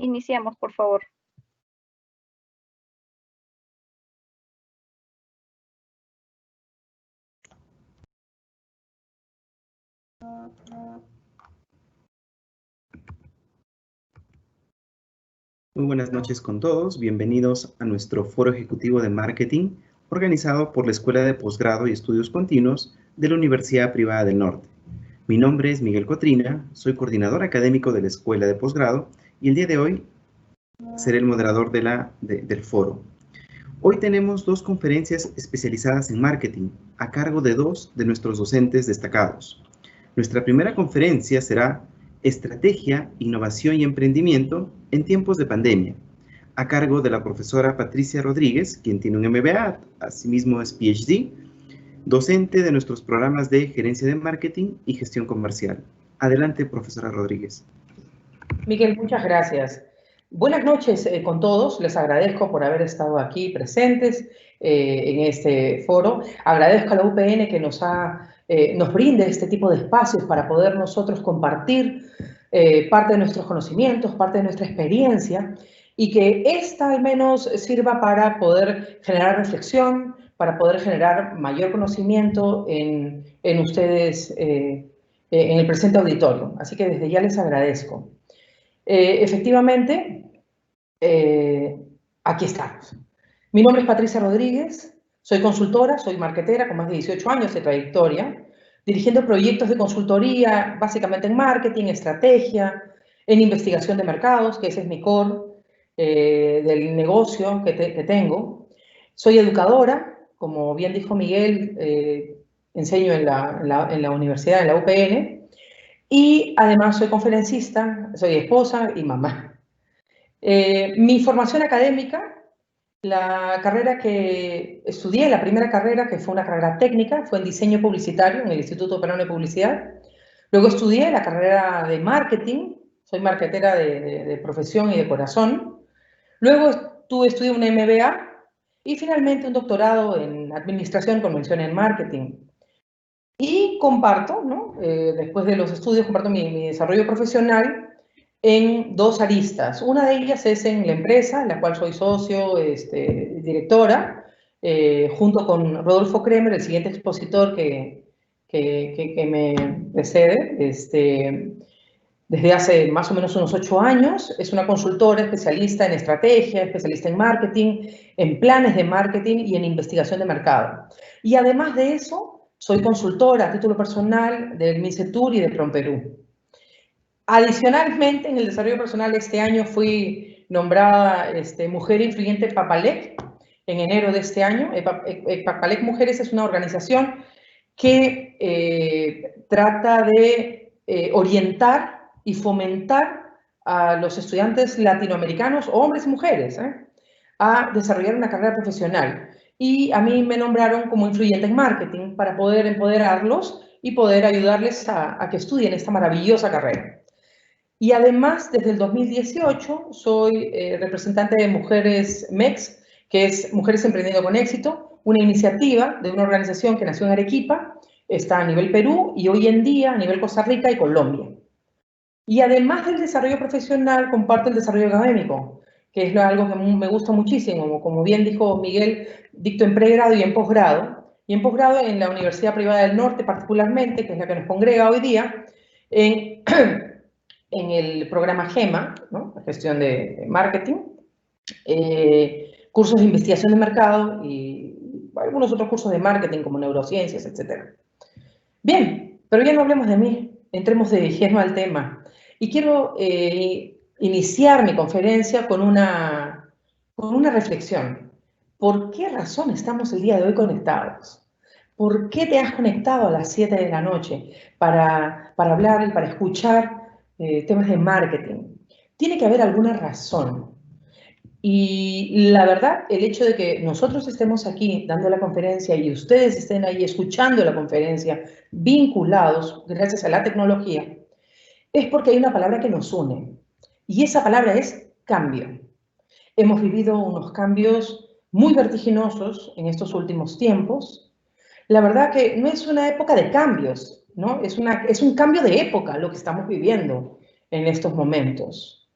Iniciamos, por favor. Muy buenas noches con todos. Bienvenidos a nuestro Foro Ejecutivo de Marketing, organizado por la Escuela de Posgrado y Estudios Continuos de la Universidad Privada del Norte. Mi nombre es Miguel Cotrina, soy coordinador académico de la Escuela de Posgrado y el día de hoy seré el moderador del foro. Hoy tenemos dos conferencias especializadas en marketing, a cargo de dos de nuestros docentes destacados. Nuestra primera conferencia será Estrategia, Innovación y Emprendimiento en tiempos de pandemia, a cargo de la profesora Patricia Rodríguez, quien tiene un MBA, asimismo es PhD, docente de nuestros programas de Gerencia de Marketing y Gestión Comercial. Adelante, profesora Rodríguez. Miguel, muchas gracias. Buenas noches con todos. Les agradezco por haber estado aquí presentes en este foro. Agradezco a la UPN que nos brinde este tipo de espacios para poder nosotros compartir parte de nuestros conocimientos, parte de nuestra experiencia, y que esta al menos sirva para poder generar reflexión, para poder generar mayor conocimiento en ustedes, en el presente auditorio. Así que desde ya les agradezco. Efectivamente, aquí estamos. Mi nombre es Patricia Rodríguez, soy consultora, soy marketera con más de 18 años de trayectoria, dirigiendo proyectos de consultoría básicamente en marketing, estrategia, en investigación de mercados, que ese es mi core del negocio que tengo. Soy educadora, como bien dijo Miguel, enseño en la universidad, en la UPN, y además soy conferencista, soy esposa y mamá. Mi formación académica, la carrera que estudié, la primera carrera, que fue una carrera técnica, fue en diseño publicitario en el Instituto Peruano de Publicidad. Luego estudié la carrera de marketing, soy marketera de profesión y de corazón. Luego estudié un MBA y finalmente un doctorado en administración con mención en marketing. Y comparto, ¿no? Después de los estudios, comparto mi desarrollo profesional en dos aristas. Una de ellas es en la empresa, en la cual soy socio, directora, junto con Rodolfo Kremer, el siguiente expositor que me precede, desde hace más o menos unos 8 años. Es una consultora especialista en estrategia, especialista en marketing, en planes de marketing y en investigación de mercado. Y además de eso, soy consultora a título personal del MINCETUR y de PROMPERÚ. Adicionalmente, en el desarrollo personal este año fui nombrada Mujer Influyente Papalec en enero de este año. Papalec Mujeres es una organización que trata de orientar y fomentar a los estudiantes latinoamericanos, hombres y mujeres, a desarrollar una carrera profesional. Y a mí me nombraron como influyente en marketing para poder empoderarlos y poder ayudarles a que estudien esta maravillosa carrera. Y además, desde el 2018, soy representante de Mujeres MEX, que es Mujeres Emprendiendo con Éxito, una iniciativa de una organización que nació en Arequipa, está a nivel Perú y hoy en día a nivel Costa Rica y Colombia. Y además del desarrollo profesional, comparto el desarrollo académico, que es algo que me gusta muchísimo. Como bien dijo Miguel, dicto en pregrado y en posgrado. Y en posgrado en la Universidad Privada del Norte particularmente, que es la que nos congrega hoy día, en el programa GEMA, ¿no? Gestión de marketing, cursos de investigación de mercado y algunos otros cursos de marketing como neurociencias, etc. Bien, pero ya no hablemos de mí, entremos de lleno al tema. Y quiero iniciar mi conferencia con una reflexión. ¿Por qué razón estamos el día de hoy conectados? ¿Por qué te has conectado a las 7 de la noche para hablar y para escuchar temas de marketing? Tiene que haber alguna razón. Y la verdad, el hecho de que nosotros estemos aquí dando la conferencia y ustedes estén ahí escuchando la conferencia, vinculados gracias a la tecnología, es porque hay una palabra que nos une. Y esa palabra es cambio. Hemos vivido unos cambios muy vertiginosos en estos últimos tiempos. La verdad que no es una época de cambios, ¿no? Es un cambio de época lo que estamos viviendo en estos momentos.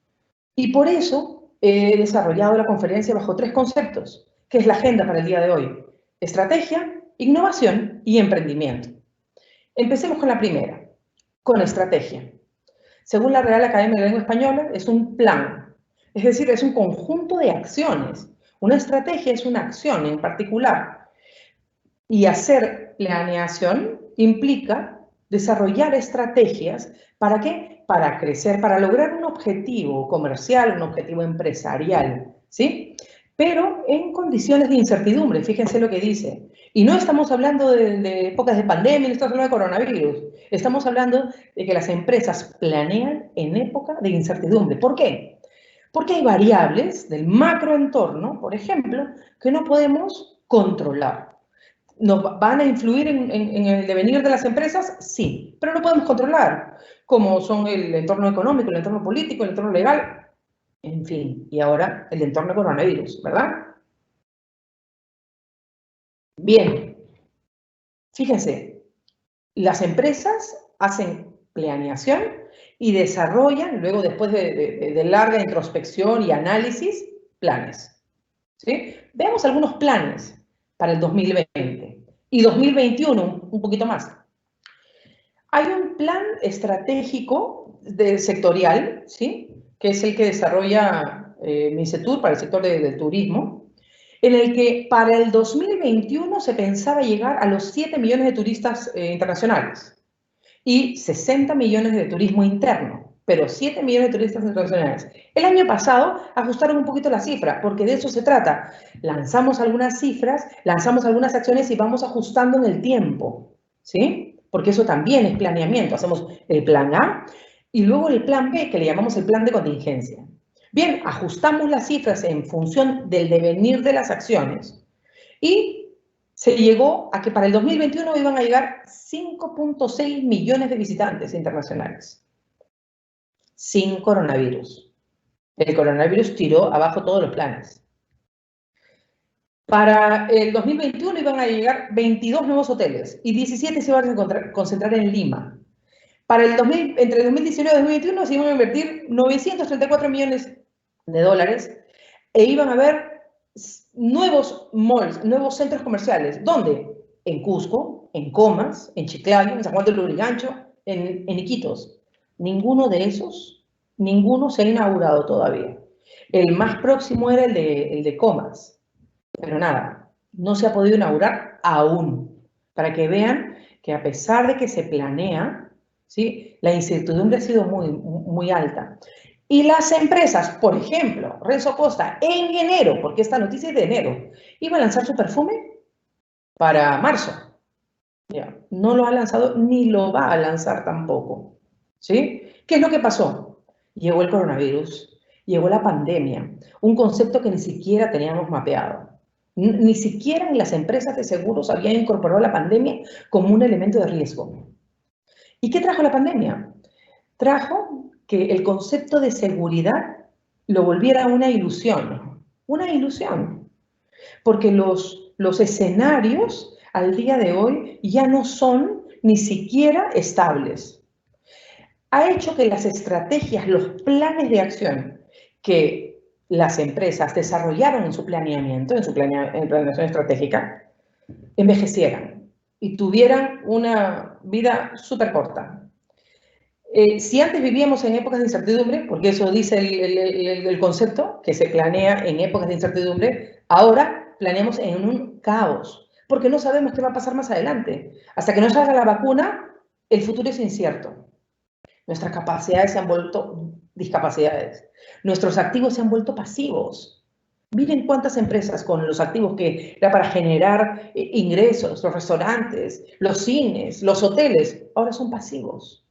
Y por eso he desarrollado la conferencia bajo 3 conceptos, que es la agenda para el día de hoy: estrategia, innovación y emprendimiento. Empecemos con la primera, con estrategia. Según la Real Academia de Lengua Española, es un plan, es decir, es un conjunto de acciones. Una estrategia es una acción en particular. Y hacer planeación implica desarrollar estrategias. ¿Para qué? Para crecer, para lograr un objetivo comercial, un objetivo empresarial, ¿sí? Pero en condiciones de incertidumbre, fíjense lo que dice. Y no estamos hablando de épocas de pandemia, no estamos hablando de coronavirus. Estamos hablando de que las empresas planean en época de incertidumbre. ¿Por qué? Porque hay variables del macroentorno, por ejemplo, que no podemos controlar. ¿Nos van a influir en el devenir de las empresas? Sí, pero no podemos controlar, como son el entorno económico, el entorno político, el entorno legal, en fin, y ahora el entorno coronavirus, ¿verdad? Bien, fíjense, las empresas hacen planeación y desarrollan, luego después de larga introspección y análisis, planes, ¿sí? Veamos algunos planes para el 2020 y 2021, un poquito más. Hay un plan estratégico sectorial, ¿sí? Que es el que desarrolla MINCETUR para el sector del turismo, en el que para el 2021 se pensaba llegar a los 7 millones de turistas internacionales y 60 millones de turismo interno, pero 7 millones de turistas internacionales. El año pasado ajustaron un poquito la cifra, porque de eso se trata. Lanzamos algunas cifras, lanzamos algunas acciones y vamos ajustando en el tiempo, ¿sí? Porque eso también es planeamiento. Hacemos el plan A y luego el plan B, que le llamamos el plan de contingencia. Bien, ajustamos las cifras en función del devenir de las acciones y se llegó a que para el 2021 iban a llegar 5.6 millones de visitantes internacionales, sin coronavirus. El coronavirus tiró abajo todos los planes. Para el 2021 iban a llegar 22 nuevos hoteles y 17 se iban a concentrar en Lima. Para entre el 2019 y 2021 se iban a invertir 934 millones de dólares e iban a haber nuevos malls, nuevos centros comerciales. ¿Dónde? En Cusco, en Comas, en Chiclayo, en San Juan del Lurigancho, en Iquitos. Ninguno de esos, ninguno se ha inaugurado todavía. El más próximo era el de Comas. Pero nada, no se ha podido inaugurar aún. Para que vean que a pesar de que se planea, ¿sí? La incertidumbre ha sido muy alta. Y las empresas, por ejemplo, Renzo Costa, en enero, porque esta noticia es de enero, iba a lanzar su perfume para marzo. Ya, no lo ha lanzado ni lo va a lanzar tampoco. ¿Sí? ¿Qué es lo que pasó? Llegó el coronavirus, llegó la pandemia, un concepto que ni siquiera teníamos mapeado. Ni siquiera en las empresas de seguros habían incorporado la pandemia como un elemento de riesgo. ¿Y qué trajo la pandemia? Trajo que el concepto de seguridad lo volviera una ilusión. Una ilusión. Porque los escenarios al día de hoy ya no son ni siquiera estables. Ha hecho que las estrategias, los planes de acción que las empresas desarrollaron en su planeamiento, en su planeación estratégica, envejecieran y tuvieran una vida súper corta. Si antes vivíamos en épocas de incertidumbre, porque eso dice el concepto, que se planea en épocas de incertidumbre, ahora planeamos en un caos, porque no sabemos qué va a pasar más adelante. Hasta que no salga la vacuna, el futuro es incierto. Nuestras capacidades se han vuelto discapacidades. Nuestros activos se han vuelto pasivos. Miren cuántas empresas con los activos que era para generar ingresos, los restaurantes, los cines, los hoteles, ahora son pasivos.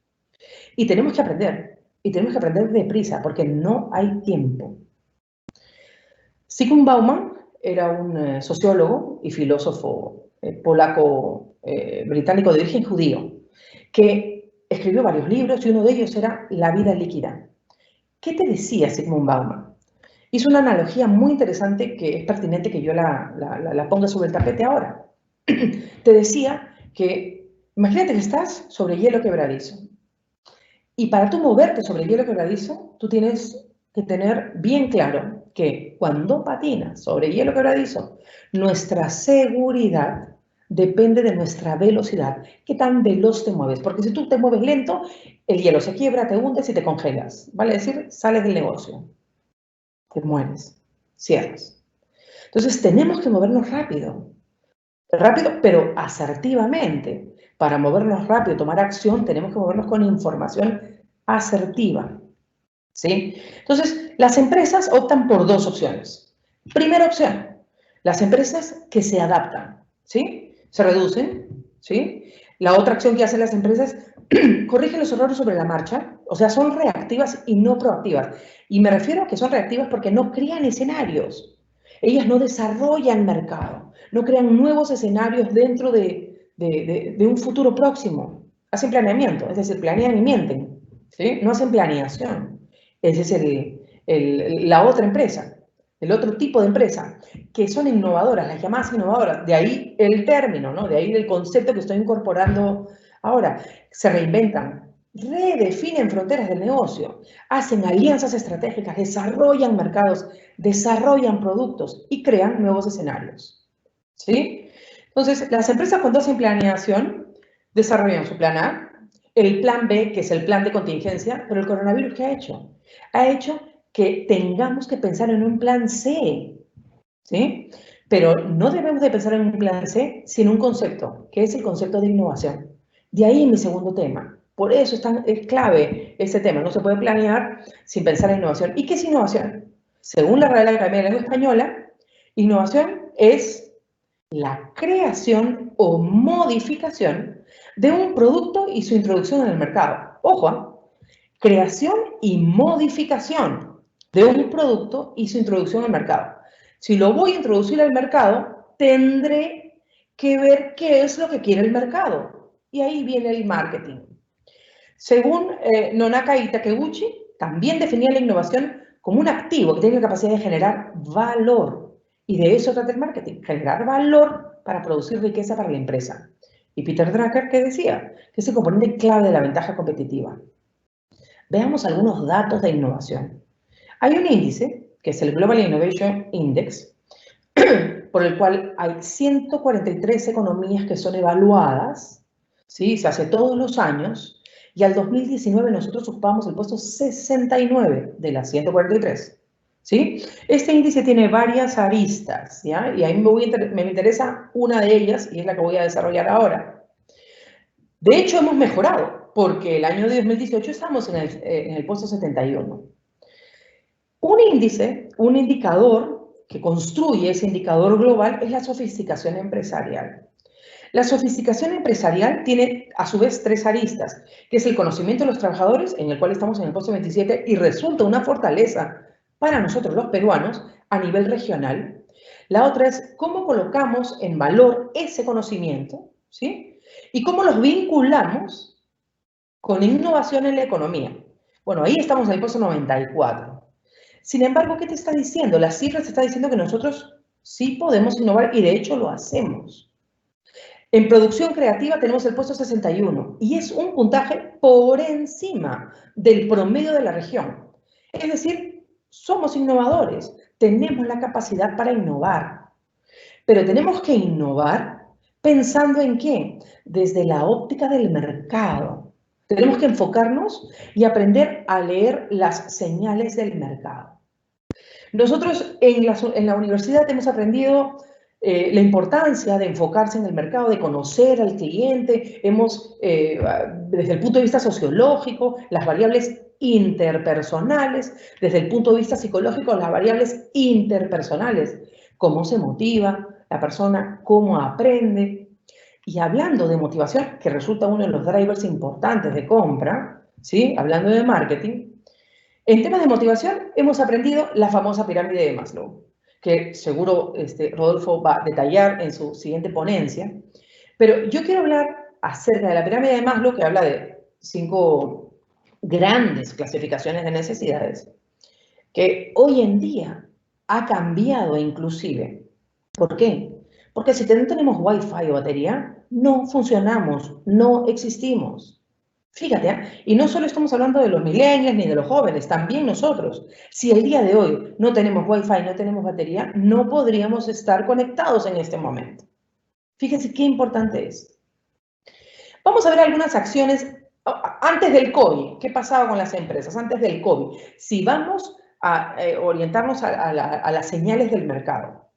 Y tenemos que aprender deprisa, porque no hay tiempo. Zygmunt Bauman era un sociólogo y filósofo polaco-británico de origen judío, que escribió varios libros y uno de ellos era La vida líquida. ¿Qué te decía Zygmunt Bauman? Hizo una analogía muy interesante que es pertinente que yo la ponga sobre el tapete ahora. Te decía que, imagínate que estás sobre hielo quebradizo. Y para tú moverte sobre el hielo quebradizo, tú tienes que tener bien claro que cuando patinas sobre hielo quebradizo, nuestra seguridad depende de nuestra velocidad. ¿Qué tan veloz te mueves? Porque si tú te mueves lento, el hielo se quiebra, te hundes y te congelas. Vale decir, sales del negocio, te mueres, cierras. Entonces tenemos que movernos rápido. Rápido, pero asertivamente. Para movernos rápido, tomar acción, tenemos que movernos con información asertiva. ¿Sí? Entonces, las empresas optan por dos opciones. Primera opción, las empresas que se adaptan, ¿sí? Se reducen, ¿sí? La otra acción que hacen las empresas, corrigen los errores sobre la marcha, o sea, son reactivas y no proactivas. Y me refiero a que son reactivas porque no crean escenarios. Ellas no desarrollan mercado, no crean nuevos escenarios dentro de un futuro próximo. Hacen planeamiento, es decir, planean y mienten, ¿sí? No hacen planeación. Esa es la otra empresa, el otro tipo de empresa, que son innovadoras, las llamadas innovadoras. De ahí el término, ¿no? De ahí el concepto que estoy incorporando ahora. Se reinventan, redefinen fronteras del negocio, hacen alianzas estratégicas, desarrollan mercados, desarrollan productos y crean nuevos escenarios. ¿Sí? Entonces, las empresas cuando hacen planeación, desarrollan su plan A, el plan B, que es el plan de contingencia, pero el coronavirus, ¿qué ha hecho? Ha hecho que tengamos que pensar en un plan C, ¿sí? Pero no debemos de pensar en un plan C sin un concepto, que es el concepto de innovación. De ahí mi segundo tema. Por eso es clave este tema. No se puede planear sin pensar en innovación. ¿Y qué es innovación? Según la Real Academia de la Lengua Española, innovación es la creación o modificación de un producto y su introducción en el mercado. Ojo, creación y modificación de un producto y su introducción al mercado. Si lo voy a introducir al mercado, tendré que ver qué es lo que quiere el mercado. Y ahí viene el marketing. Según Nonaka Takeuchi, también definía la innovación como un activo que tiene la capacidad de generar valor. Y de eso trata el marketing, generar valor para producir riqueza para la empresa. Y Peter Drucker, ¿qué decía? Que es el componente clave de la ventaja competitiva. Veamos algunos datos de innovación. Hay un índice, que es el Global Innovation Index, por el cual hay 143 economías que son evaluadas, ¿sí? Se hace todos los años, y al 2019 nosotros ocupamos el puesto 69 de las 143. ¿Sí? Este índice tiene varias aristas, ¿ya? Y a mí me interesa una de ellas, y es la que voy a desarrollar ahora. De hecho, hemos mejorado, porque el año de 2018 estamos en el puesto 71. Un índice, un indicador que construye ese indicador global es la sofisticación empresarial. La sofisticación empresarial tiene, a su vez, tres aristas, que es el conocimiento de los trabajadores, en el cual estamos en el puesto 27, y resulta una fortaleza para nosotros los peruanos a nivel regional. La otra es cómo colocamos en valor ese conocimiento, ¿sí? Y cómo los vinculamos con innovación en la economía. Bueno, ahí estamos en el puesto 94. Sin embargo, ¿qué te está diciendo? Las cifras te están diciendo que nosotros sí podemos innovar y de hecho lo hacemos. En producción creativa tenemos el puesto 61 y es un puntaje por encima del promedio de la región. Es decir, somos innovadores, tenemos la capacidad para innovar, pero tenemos que innovar pensando en qué? Desde la óptica del mercado. Tenemos que enfocarnos y aprender a leer las señales del mercado. Nosotros en la universidad hemos aprendido la importancia de enfocarse en el mercado, de conocer al cliente. Hemos, desde el punto de vista sociológico, las variables interpersonales, desde el punto de vista psicológico, las variables interpersonales, cómo se motiva la persona, cómo aprende. Y hablando de motivación, que resulta uno de los drivers importantes de compra, ¿sí? Hablando de marketing, en temas de motivación hemos aprendido la famosa pirámide de Maslow, que seguro Rodolfo va a detallar en su siguiente ponencia. Pero yo quiero hablar acerca de la pirámide de Maslow, que habla de 5 grandes clasificaciones de necesidades, que hoy en día ha cambiado inclusive. ¿Por qué? Porque si no tenemos Wi-Fi o batería, no funcionamos, no existimos. Fíjate, ¿eh? Y no solo estamos hablando de los millennials ni de los jóvenes, también nosotros. Si el día de hoy no tenemos Wi-Fi, no tenemos batería, no podríamos estar conectados en este momento. Fíjense qué importante es. Vamos a ver algunas acciones antes del COVID. ¿Qué pasaba con las empresas antes del COVID? Si vamos a orientarnos a las señales del mercado.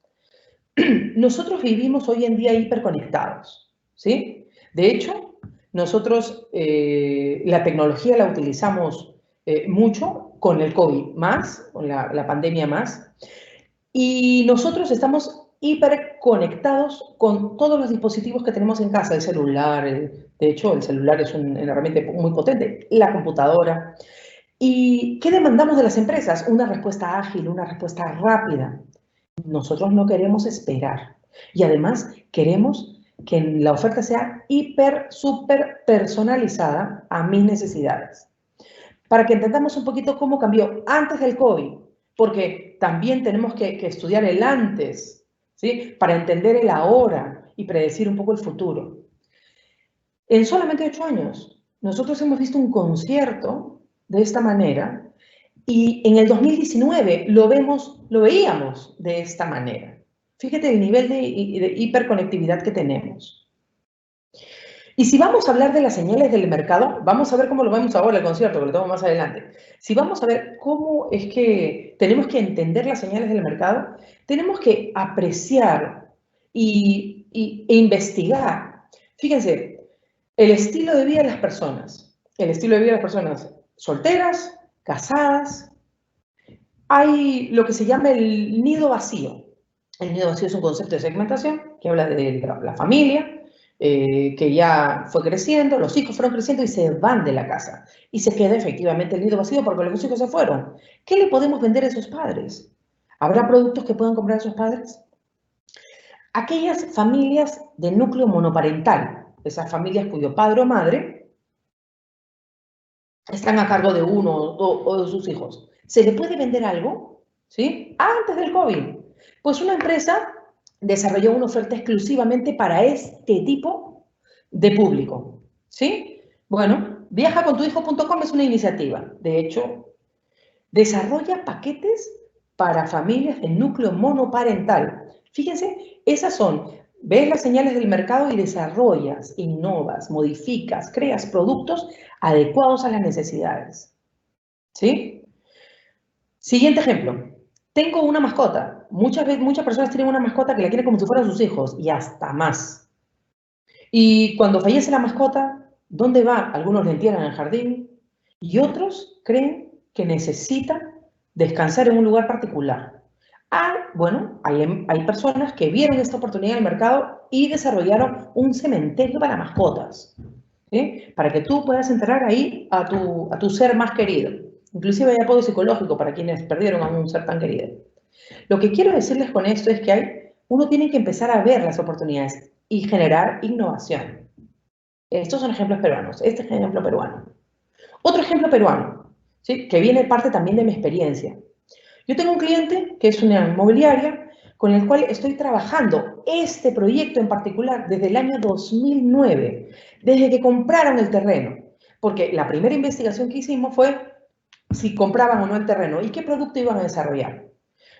Nosotros vivimos hoy en día hiperconectados, ¿sí? De hecho, nosotros la tecnología la utilizamos mucho con el COVID más, con la pandemia más, y nosotros estamos hiperconectados con todos los dispositivos que tenemos en casa, el celular, de hecho el celular es una herramienta muy potente, la computadora. ¿Y qué demandamos de las empresas? Una respuesta ágil, una respuesta rápida. Nosotros no queremos esperar y además queremos que la oferta sea súper personalizada a mis necesidades. Para que entendamos un poquito cómo cambió antes del COVID, porque también tenemos que estudiar el antes, ¿sí? Para entender el ahora y predecir un poco el futuro. En solamente 8 años, nosotros hemos visto un concierto de esta manera y en el 2019 lo veíamos de esta manera. Fíjate el nivel de hiperconectividad que tenemos. Y si vamos a hablar de las señales del mercado, vamos a ver cómo lo vemos ahora el concierto, que lo tomo más adelante. Si vamos a ver cómo es que tenemos que entender las señales del mercado, tenemos que apreciar e investigar. Fíjense, el estilo de vida de las personas. El estilo de vida de las personas solteras, casadas. Hay lo que se llama el nido vacío. El nido vacío es un concepto de segmentación que habla de la familia, que ya fue creciendo, los hijos fueron creciendo y se van de la casa. Y se queda efectivamente el nido vacío porque los hijos se fueron. ¿Qué le podemos vender a esos padres? ¿Habrá productos que puedan comprar esos padres? Aquellas familias de núcleo monoparental, esas familias cuyo padre o madre están a cargo de uno o de sus hijos. ¿Se le puede vender algo? ¿Sí? Antes del COVID. Pues una empresa desarrolló una oferta exclusivamente para este tipo de público. ¿Sí? Bueno, viajacontuhijo.com es una iniciativa. De hecho, desarrolla paquetes para familias de núcleo monoparental. Fíjense, esas son, ves las señales del mercado y desarrollas, innovas, modificas, creas productos adecuados a las necesidades. ¿Sí? Siguiente ejemplo. Tengo una mascota. Muchas personas tienen una mascota que la quieren como si fueran sus hijos y hasta más. Y cuando fallece la mascota, ¿dónde va? Algunos la entierran en el jardín y otros creen que necesita descansar en un lugar particular. Bueno, hay personas que vieron esta oportunidad en el mercado y desarrollaron un cementerio para mascotas, ¿sí? Para que tú puedas enterrar ahí a tu ser más querido. Inclusive hay apoyo psicológico para quienes perdieron a un ser tan querido. Lo que quiero decirles con esto es que uno tiene que empezar a ver las oportunidades y generar innovación. Estos son ejemplos peruanos. Este es ejemplo peruano. Otro ejemplo peruano, ¿sí? Que viene parte también de mi experiencia. Yo tengo un cliente que es una inmobiliaria con el cual estoy trabajando este proyecto en particular desde el año 2009, desde que compraron el terreno. Porque la primera investigación que hicimos fue si compraban o no el terreno y qué producto iban a desarrollar.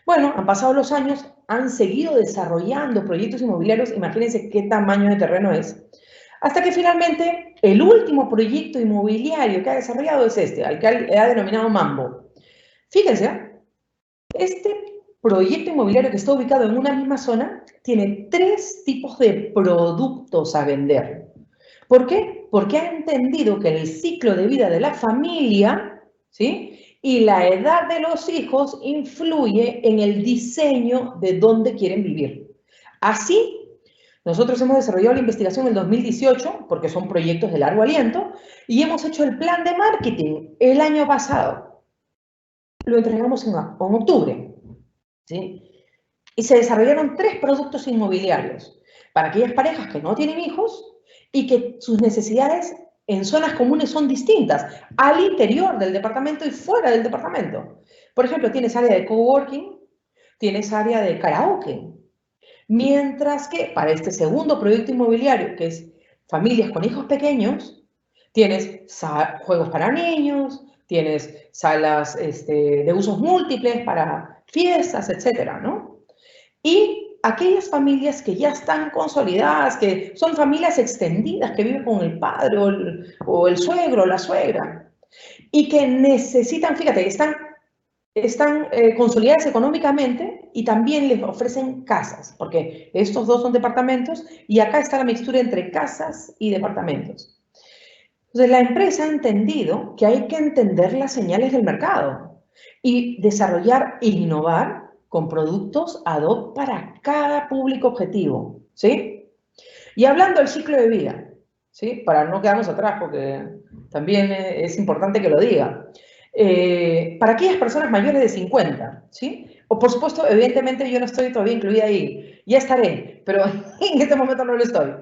Bueno, han pasado los años, han seguido desarrollando proyectos inmobiliarios, imagínense qué tamaño de terreno es, hasta que finalmente el último proyecto inmobiliario que ha desarrollado es este, al que ha denominado Mambo. Fíjense, este proyecto inmobiliario que está ubicado en una misma zona tiene 3 tipos de productos a vender. ¿Por qué? Porque ha entendido que el ciclo de vida de la familia, ¿sí?, y la edad de los hijos influye en el diseño de dónde quieren vivir. Así, nosotros hemos desarrollado la investigación en el 2018, porque son proyectos de largo aliento, y hemos hecho el plan de marketing el año pasado. Lo entregamos en octubre, ¿sí? Y se desarrollaron 3 productos inmobiliarios para aquellas parejas que no tienen hijos y que sus necesidades en zonas comunes son distintas, al interior del departamento y fuera del departamento. Por ejemplo, tienes área de coworking, tienes área de karaoke. Mientras que para este segundo proyecto inmobiliario, que es familias con hijos pequeños, Tienes juegos para niños, tienes salas de usos múltiples para fiestas, etcétera, ¿no? Y aquellas familias que ya están consolidadas, que son familias extendidas, que viven con el padre o el suegro o la suegra, y que necesitan, fíjate, están consolidadas económicamente y también les ofrecen casas, porque estos dos son departamentos y acá está la mixtura entre casas y departamentos. Entonces, la empresa ha entendido que hay que entender las señales del mercado y desarrollar e innovar con productos ad hoc para cada público objetivo, ¿sí? Y hablando del ciclo de vida, ¿sí? Para no quedarnos atrás, porque también es importante que lo diga. Para aquellas personas mayores de 50, ¿sí? O por supuesto, evidentemente yo no estoy todavía incluida ahí, ya estaré, pero en este momento no lo estoy.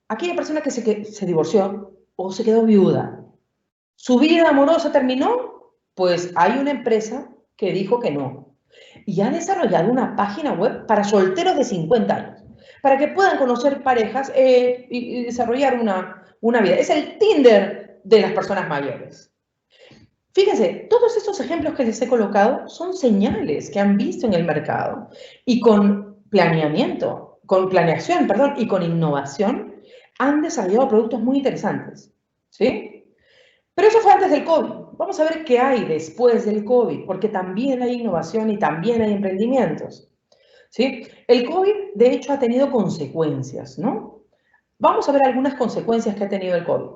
Aquella persona que se divorció o se quedó viuda, su vida amorosa terminó, pues hay una empresa que dijo que no. Y ha desarrollado una página web para solteros de 50 años, para que puedan conocer parejas y desarrollar una vida. Es el Tinder de las personas mayores. Fíjense, todos estos ejemplos que les he colocado son señales que han visto en el mercado y con planeación, perdón, y con innovación han desarrollado productos muy interesantes, ¿sí? Pero eso fue antes del COVID. Vamos a ver qué hay después del COVID, porque también hay innovación y también hay emprendimientos, ¿sí? El COVID, de hecho, ha tenido consecuencias, ¿no? Vamos a ver algunas consecuencias que ha tenido el COVID.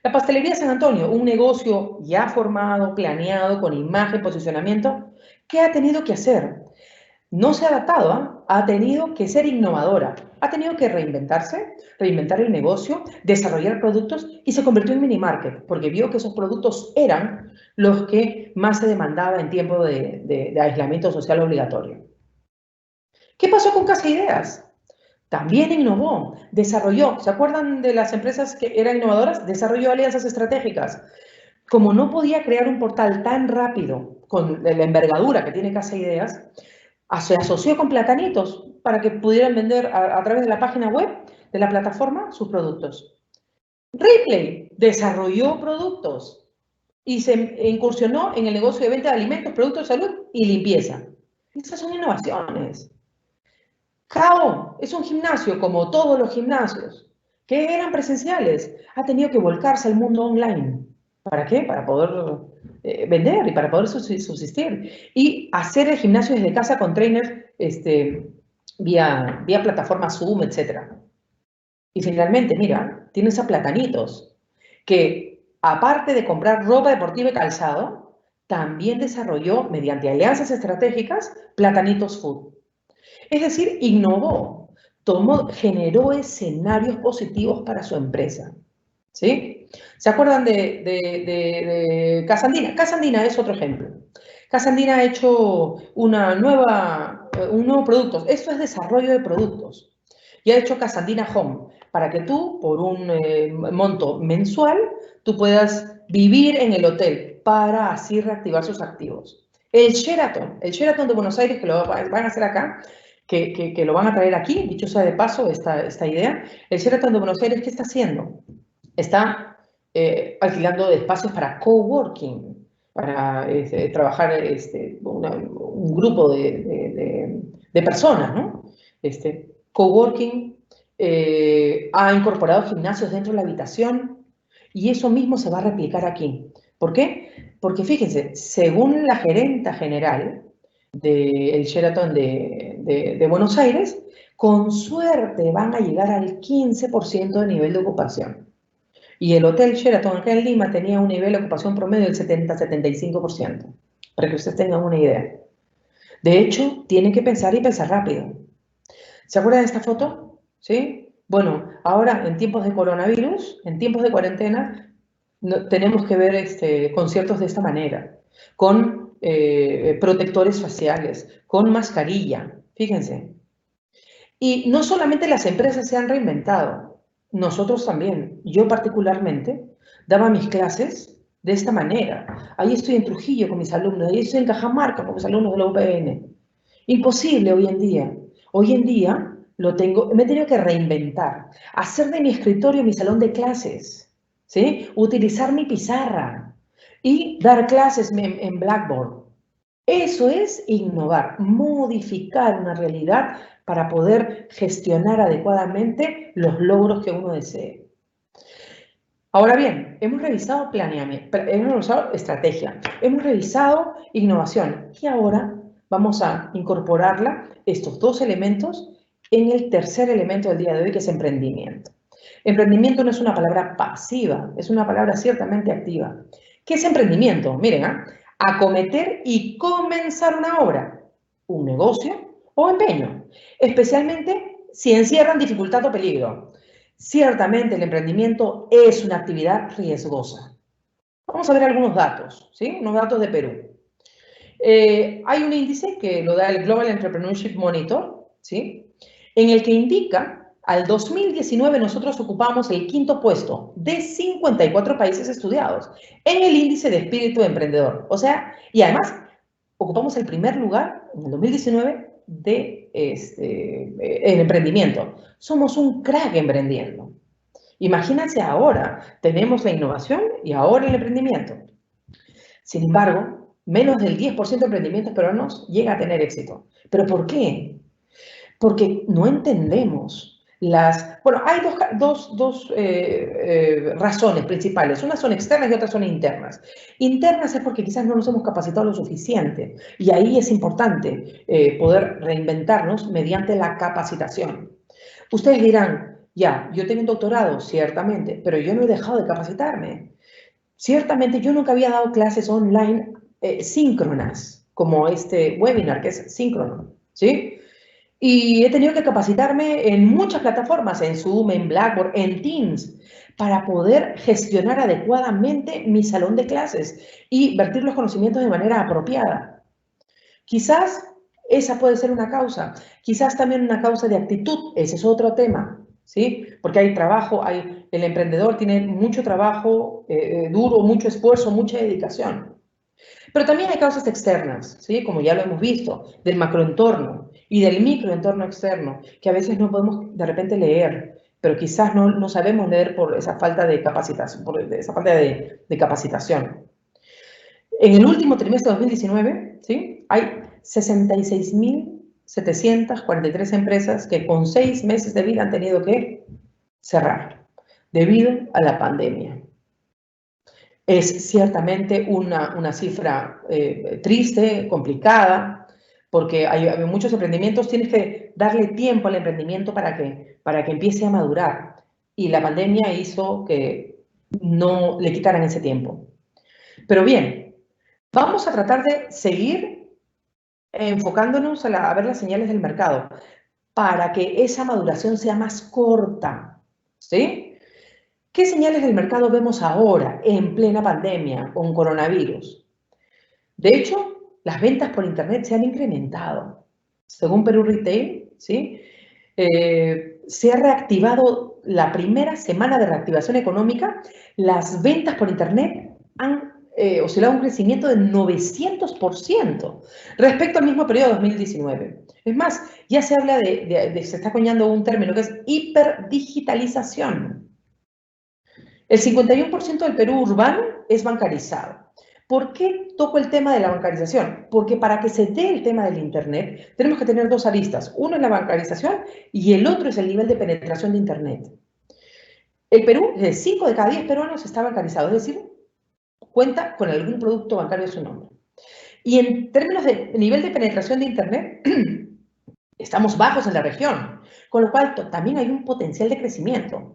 La Pastelería San Antonio, un negocio ya formado, planeado, con imagen, posicionamiento, ¿qué ha tenido que hacer? No se ha adaptado, ¿eh? Ha tenido que ser innovadora, ha tenido que reinventarse, reinventar el negocio, desarrollar productos y se convirtió en mini market, porque vio que esos productos eran los que más se demandaba en tiempo de aislamiento social obligatorio. ¿Qué pasó con Casa Ideas? También innovó, desarrolló, ¿se acuerdan de las empresas que eran innovadoras? Desarrolló alianzas estratégicas. Como no podía crear un portal tan rápido con la envergadura que tiene Casa Ideas, se asoció con Platanitos para que pudieran vender a través de la página web de la plataforma sus productos. Ripley desarrolló productos y se incursionó en el negocio de venta de alimentos, productos de salud y limpieza. Estas son innovaciones. Kao es un gimnasio como todos los gimnasios que eran presenciales. Ha tenido que volcarse al mundo online. ¿Para qué? Para poder vender y para poder subsistir. Y hacer el gimnasio desde casa con trainers vía plataforma Zoom, etc. Y finalmente, mira, tienes a Platanitos, que aparte de comprar ropa deportiva y calzado, también desarrolló, mediante alianzas estratégicas, Platanitos Food. Es decir, innovó, generó escenarios positivos para su empresa, ¿sí? ¿Se acuerdan de Casa Andina? Casa Andina es otro ejemplo. Casa Andina ha hecho un nuevo producto. Esto es desarrollo de productos. Y ha hecho Casa Andina Home, para que tú, por un monto mensual, tú puedas vivir en el hotel para así reactivar sus activos. El Sheraton de Buenos Aires, que lo van a hacer acá, que lo van a traer aquí, dicho sea de paso, esta idea. El Sheraton de Buenos Aires, ¿qué está haciendo? Está alquilando espacios para coworking, para trabajar un grupo de personas, ¿no? Coworking ha incorporado gimnasios dentro de la habitación y eso mismo se va a replicar aquí. ¿Por qué? Porque fíjense, según la gerenta general del Sheraton de Buenos Aires, con suerte van a llegar al 15% de nivel de ocupación. Y el Hotel Sheraton acá en Lima tenía un nivel de ocupación promedio del 70-75%, para que ustedes tengan una idea. De hecho, tienen que pensar y pensar rápido. ¿Se acuerdan de esta foto? ¿Sí? Bueno, ahora en tiempos de coronavirus, en tiempos de cuarentena, tenemos que ver conciertos de esta manera, con protectores faciales, con mascarilla, fíjense. Y no solamente las empresas se han reinventado, nosotros también. Yo particularmente daba mis clases de esta manera. Ahí estoy en Trujillo con mis alumnos, ahí estoy en Cajamarca con mis alumnos de la UPN. Imposible hoy en día. Hoy en día me he tenido que reinventar, hacer de mi escritorio mi salón de clases. ¿sí? Utilizar mi pizarra y dar clases en Blackboard. Eso es innovar, modificar una realidad para poder gestionar adecuadamente los logros que uno desee. Ahora bien, hemos revisado planeamiento, hemos revisado estrategia, hemos revisado innovación y ahora vamos a incorporarla, estos dos elementos, en el tercer elemento del día de hoy, que es emprendimiento. Emprendimiento no es una palabra pasiva, es una palabra ciertamente activa. ¿Qué es emprendimiento? Miren, acometer y comenzar una obra, un negocio o empeño, especialmente si encierran dificultad o peligro. Ciertamente el emprendimiento es una actividad riesgosa. Vamos a ver algunos datos, ¿sí? Unos datos de Perú. Hay un índice que lo da el Global Entrepreneurship Monitor, ¿sí? En el que indica, al 2019 nosotros ocupamos el 5º puesto de 54 países estudiados en el índice de espíritu emprendedor. O sea, y además ocupamos el primer lugar en el 2019 de en emprendimiento. Somos un crack emprendiendo. Imagínense ahora, tenemos la innovación y ahora el emprendimiento. Sin embargo, menos del 10% de emprendimientos peruanos llega a tener éxito. ¿Pero por qué? Porque no entendemos las... Bueno, hay dos razones principales. Unas son externas y otras son internas. Internas es porque quizás no nos hemos capacitado lo suficiente. Y ahí es importante poder reinventarnos mediante la capacitación. Ustedes dirán, ya, yo tengo un doctorado, ciertamente, pero yo no he dejado de capacitarme. Ciertamente yo nunca había dado clases online síncronas, como este webinar, que es síncrono, ¿sí? Y he tenido que capacitarme en muchas plataformas, en Zoom, en Blackboard, en Teams, para poder gestionar adecuadamente mi salón de clases y vertir los conocimientos de manera apropiada. Quizás esa puede ser una causa, quizás también una causa de actitud, ese es otro tema, ¿sí? Porque hay trabajo, el emprendedor tiene mucho trabajo duro, mucho esfuerzo, mucha dedicación. Pero también hay causas externas, ¿sí? Como ya lo hemos visto, del macroentorno y del microentorno externo, que a veces no podemos de repente leer, pero quizás no sabemos leer por esa falta de capacitación, En el último trimestre de 2019, ¿sí? Hay 66.743 empresas que con 6 meses de vida han tenido que cerrar debido a la pandemia. Es ciertamente una cifra triste, complicada, porque hay muchos emprendimientos, tienes que darle tiempo al emprendimiento para que empiece a madurar. Y la pandemia hizo que no le quitaran ese tiempo. Pero bien, vamos a tratar de seguir enfocándonos a ver las señales del mercado para que esa maduración sea más corta, ¿sí? ¿Qué señales del mercado vemos ahora, en plena pandemia, con coronavirus? De hecho, las ventas por Internet se han incrementado. Según Perú Retail, ¿sí? Se ha reactivado la primera semana de reactivación económica. Las ventas por Internet han oscilado un crecimiento de 900% respecto al mismo periodo de 2019. Es más, ya se habla se está acuñando un término que es hiperdigitalización. El 51% del Perú urbano es bancarizado. ¿Por qué toco el tema de la bancarización? Porque para que se dé el tema del Internet, tenemos que tener dos aristas. Uno es la bancarización y el otro es el nivel de penetración de Internet. El Perú, de 5 de cada 10 peruanos está bancarizado, es decir, cuenta con algún producto bancario de su nombre. Y en términos de nivel de penetración de Internet, estamos bajos en la región, con lo cual también hay un potencial de crecimiento.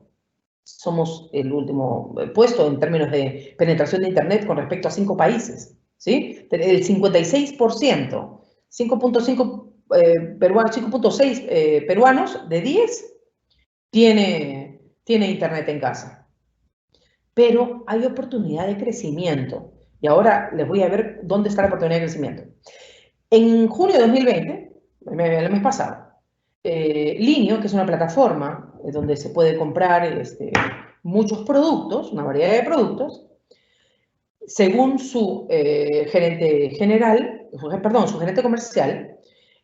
Somos el último puesto en términos de penetración de Internet con respecto a 5 países, ¿sí? El 56%, 5.6 peruanos de 10 tiene Internet en casa. Pero hay oportunidad de crecimiento. Y ahora les voy a ver dónde está la oportunidad de crecimiento. En junio de 2020, el mes pasado, Linio, que es una plataforma donde se puede comprar muchos productos, una variedad de productos, según su gerente comercial,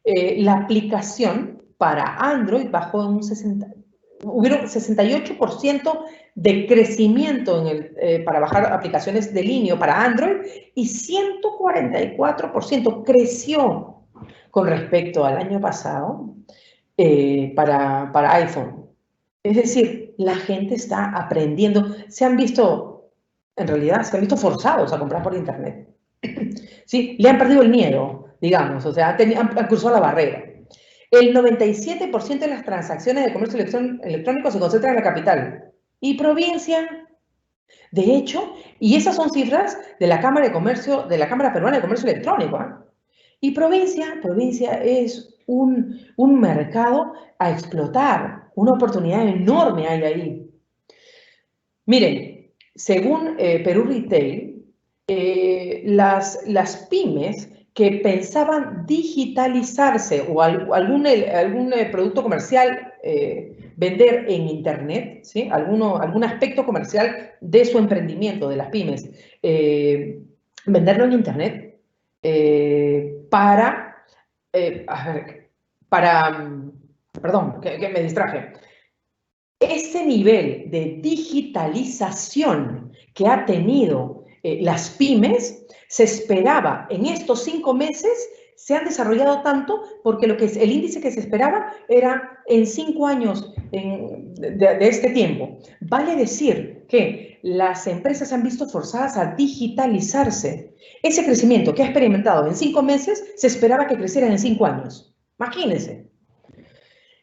la aplicación para Android bajó un 60%, hubieron 68% de crecimiento para bajar aplicaciones de línea para Android y 144% creció con respecto al año pasado para iPhone. Es decir, la gente está aprendiendo, en realidad se han visto forzados a comprar por Internet. ¿Sí? Le han perdido el miedo, digamos, o sea, han cruzado la barrera. El 97% de las transacciones de comercio electrónico se concentran en la capital y provincia. De hecho, y esas son cifras de la Cámara de Comercio, de la Cámara Peruana de Comercio Electrónico, ¿eh? Y provincia es un mercado a explotar, una oportunidad enorme hay ahí. Miren, según Perú Retail, las pymes que pensaban digitalizarse o algún producto comercial vender en Internet, ¿sí? algún aspecto comercial de su emprendimiento, de las pymes, venderlo en Internet perdón, que me distraje. Ese nivel de digitalización que ha tenido las pymes, se esperaba en estos 5 meses, se han desarrollado tanto porque el índice que se esperaba era en 5 años de este tiempo. Vale decir que las empresas se han visto forzadas a digitalizarse. Ese crecimiento que ha experimentado en 5 meses, se esperaba que creciera en 5 años. Imagínense.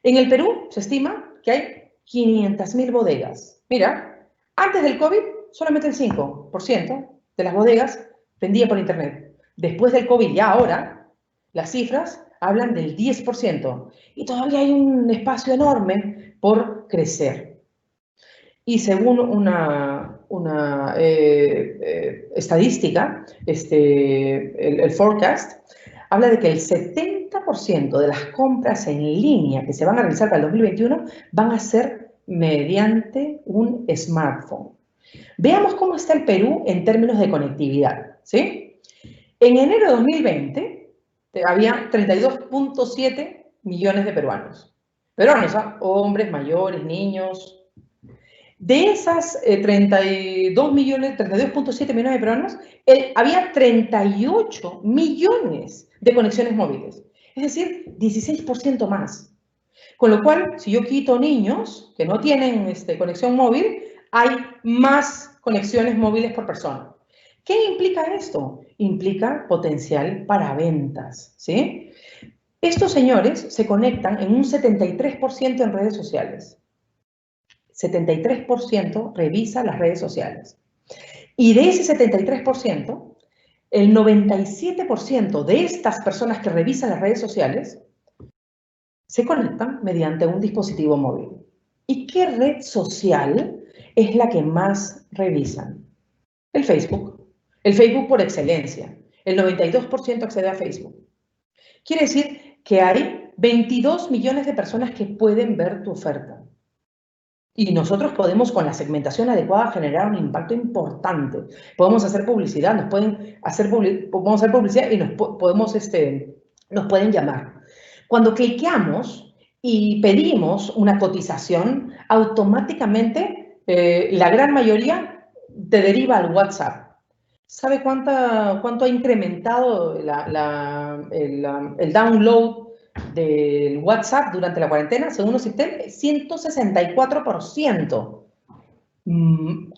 En el Perú se estima que hay 500.000 bodegas. Mira, antes del COVID, solamente el 5% de las bodegas vendía por Internet. Después del COVID y ahora, las cifras hablan del 10%. Y todavía hay un espacio enorme por crecer. Y según una estadística, el forecast, habla de que el 70% de las compras en línea que se van a realizar para el 2021 van a ser mediante un smartphone. Veamos cómo está el Perú en términos de conectividad, ¿sí? En enero de 2020 había 32.7 millones de peruanos. Peruanos, ¿ah? Hombres, mayores, niños. De esas 32.7 millones de peruanos, había 38 millones de conexiones móviles. Es decir, 16% más. Con lo cual, si yo quito niños que no tienen conexión móvil, hay más conexiones móviles por persona. ¿Qué implica esto? Implica potencial para ventas, ¿sí? Estos señores se conectan en un 73% en redes sociales. 73% revisa las redes sociales. Y de ese 73%, el 97% de estas personas que revisan las redes sociales se conectan mediante un dispositivo móvil. ¿Y qué red social es la que más revisan? El Facebook. El Facebook por excelencia. El 92% accede a Facebook. Quiere decir que hay 22 millones de personas que pueden ver tu oferta. Y nosotros podemos, con la segmentación adecuada, generar un impacto importante. Podemos hacer publicidad, podemos hacer publicidad y nos pueden llamar. Cuando cliqueamos y pedimos una cotización, automáticamente la gran mayoría te deriva al WhatsApp. ¿Sabe cuánto ha incrementado el download del WhatsApp durante la cuarentena? Según los sistemas, 164%.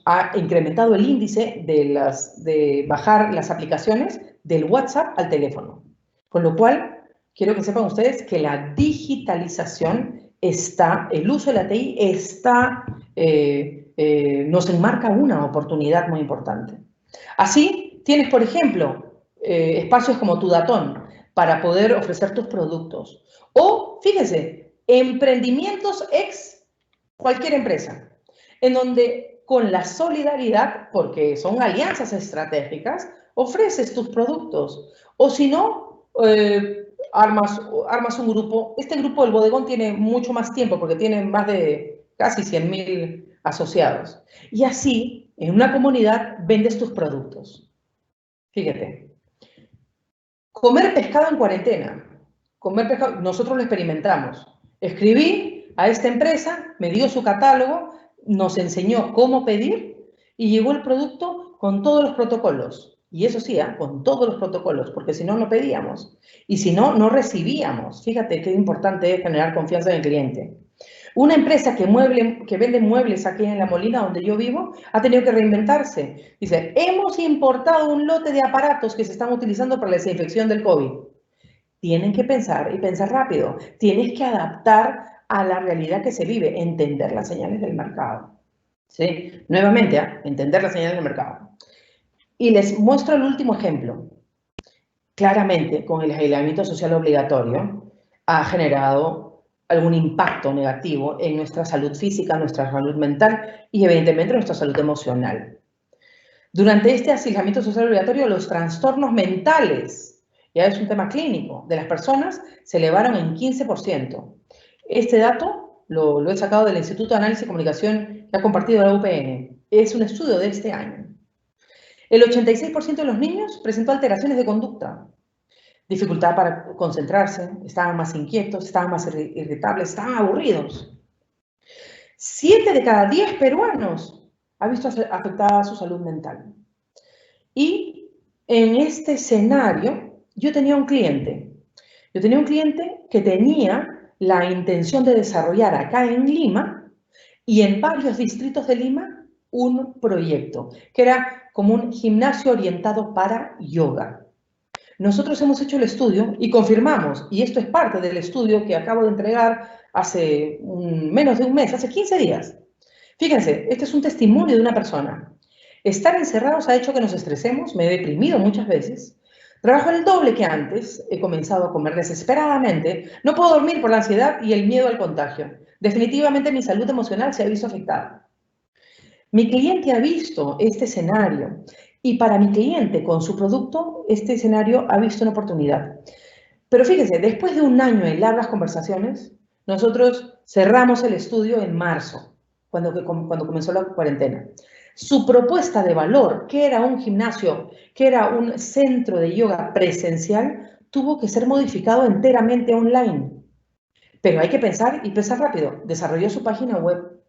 Ha incrementado el índice de bajar las aplicaciones del WhatsApp al teléfono. Con lo cual, quiero que sepan ustedes que la digitalización el uso de la TI nos enmarca una oportunidad muy importante. Así, tienes, por ejemplo, espacios como Tudatón para poder ofrecer tus productos. O, fíjense, emprendimientos ex cualquier empresa, en donde con la solidaridad, porque son alianzas estratégicas, ofreces tus productos. O si no, armas un grupo. Este grupo del bodegón tiene mucho más tiempo porque tiene más de casi 100.000 asociados. Y así, en una comunidad, vendes tus productos. Fíjate. Comer pescado en cuarentena. Nosotros lo experimentamos. Escribí a esta empresa, me dio su catálogo, nos enseñó cómo pedir y llegó el producto con todos los protocolos. Y eso sí, con todos los protocolos, porque si no, no pedíamos. Y si no, no recibíamos. Fíjate qué importante es generar confianza en el cliente. Una empresa que vende muebles aquí en La Molina, donde yo vivo, ha tenido que reinventarse. Dice, hemos importado un lote de aparatos que se están utilizando para la desinfección del COVID. Tienen que pensar y pensar rápido. Tienes que adaptar a la realidad que se vive, entender las señales del mercado. ¿Sí? Nuevamente, entender las señales del mercado. Y les muestro el último ejemplo. Claramente, con el aislamiento social obligatorio, ha generado algún impacto negativo en nuestra salud física, nuestra salud mental y, evidentemente, nuestra salud emocional. Durante este aislamiento social obligatorio, los trastornos mentales, ya es un tema clínico, de las personas se elevaron en 15%. Este dato lo he sacado del Instituto de Análisis y Comunicación que ha compartido la UPN. Es un estudio de este año. El 86% de los niños presentó alteraciones de conducta, dificultad para concentrarse, estaban más inquietos, estaban más irritables, estaban aburridos. 7 de cada 10 peruanos ha visto afectada su salud mental. Y en este escenario, yo tenía un cliente que tenía la intención de desarrollar acá en Lima y en varios distritos de Lima un proyecto que era como un gimnasio orientado para yoga. Nosotros hemos hecho el estudio y confirmamos, y esto es parte del estudio que acabo de entregar hace menos de un mes, hace 15 días. Fíjense, este es un testimonio de una persona. Estar encerrados ha hecho que nos estresemos, me he deprimido muchas veces, trabajo el doble que antes, he comenzado a comer desesperadamente, no puedo dormir por la ansiedad y el miedo al contagio. Definitivamente mi salud emocional se ha visto afectada. Mi cliente ha visto este escenario y para mi cliente con su producto, este escenario ha visto una oportunidad. Pero fíjense, después de un año en largas conversaciones, nosotros cerramos el estudio en marzo, cuando comenzó la cuarentena. Su propuesta de valor, que era un gimnasio, que era un centro de yoga presencial, tuvo que ser modificado enteramente online. Pero hay que pensar y pensar rápido. Desarrolló su página web,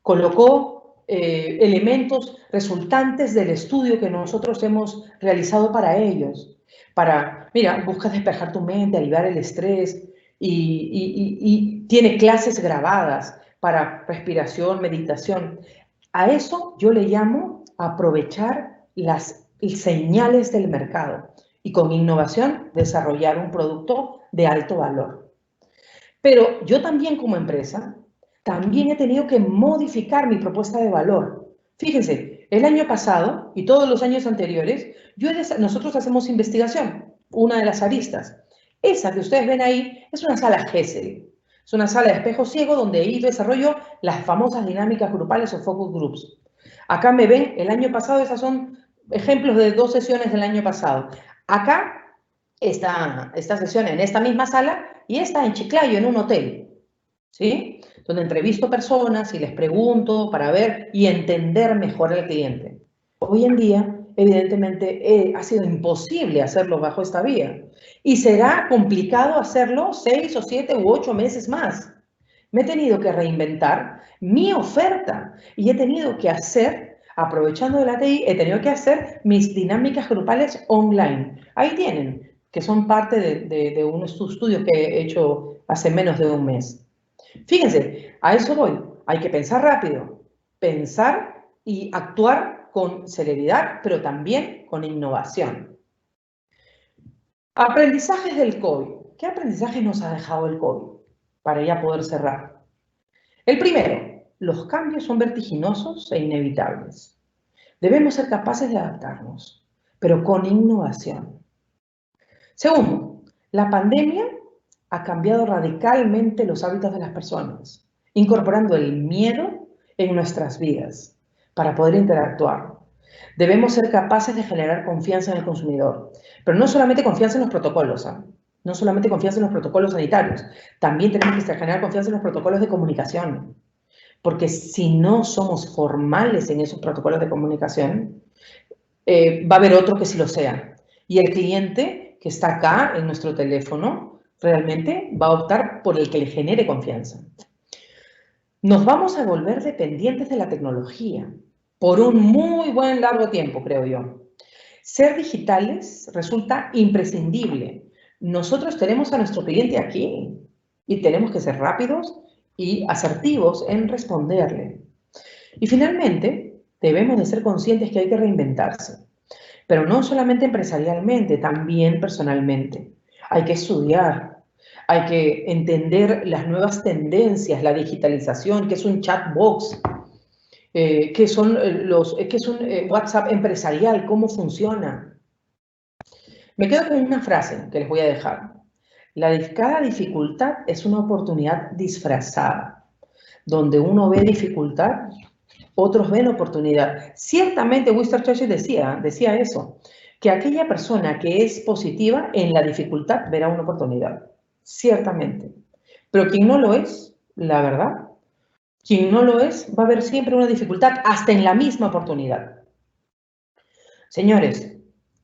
colocó elementos resultantes del estudio que nosotros hemos realizado para ellos. Mira, busca despejar tu mente, aliviar el estrés y tiene clases grabadas para respiración, meditación. A eso yo le llamo aprovechar las señales del mercado y con innovación desarrollar un producto de alto valor. Pero yo también como empresa, también he tenido que modificar mi propuesta de valor. Fíjense, el año pasado y todos los años anteriores, nosotros hacemos investigación, una de las aristas. Esa que ustedes ven ahí es una sala Gesell. Es una sala de espejo ciego donde ahí desarrollo las famosas dinámicas grupales o focus groups. Acá me ven, el año pasado, esas son ejemplos de 2 sesiones del año pasado. Acá, esta sesión en esta misma sala y esta en Chiclayo, en un hotel, ¿sí? Donde entrevisto personas y les pregunto para ver y entender mejor al cliente. Hoy en día, evidentemente, ha sido imposible hacerlo bajo esta vía y será complicado hacerlo 6 o 7 u 8 meses más. Me he tenido que reinventar mi oferta y he tenido que hacer, aprovechando de la TI, he tenido que hacer mis dinámicas grupales online. Ahí tienen, que son parte de un estudio que he hecho hace menos de un mes. Fíjense, a eso voy. Hay que pensar rápido, pensar y actuar con celeridad, pero también con innovación. Aprendizajes del COVID. ¿Qué aprendizaje nos ha dejado el COVID? Para ya poder cerrar. El primero, los cambios son vertiginosos e inevitables. Debemos ser capaces de adaptarnos, pero con innovación. Segundo, la pandemia ha cambiado radicalmente los hábitos de las personas, incorporando el miedo en nuestras vidas para poder interactuar. Debemos ser capaces de generar confianza en el consumidor, pero no solamente confianza en los protocolos, no solamente confianza en los protocolos sanitarios, también tenemos que generar confianza en los protocolos de comunicación, porque si no somos formales en esos protocolos de comunicación, va a haber otro que sí lo sea. Y el cliente que está acá en nuestro teléfono realmente va a optar por el que le genere confianza. nos vamos a volver dependientes de la tecnología por un muy buen largo tiempo, creo yo. Ser digitales resulta imprescindible. Nosotros tenemos a nuestro cliente aquí y tenemos que ser rápidos y asertivos en responderle. Y finalmente, debemos de ser conscientes que hay que reinventarse, pero no solamente empresarialmente, también personalmente. Hay que estudiar, hay que entender las nuevas tendencias, la digitalización, que es un chatbox, que es un WhatsApp empresarial, cómo funciona. Me quedo con una frase que les voy a dejar. Cada dificultad es una oportunidad disfrazada. Donde uno ve dificultad, otros ven oportunidad. Ciertamente Winston Churchill decía eso, que aquella persona que es positiva en la dificultad verá una oportunidad. Ciertamente. Pero quien no lo es, la verdad, quien no lo es va a ver siempre una dificultad, hasta en la misma oportunidad. Señores,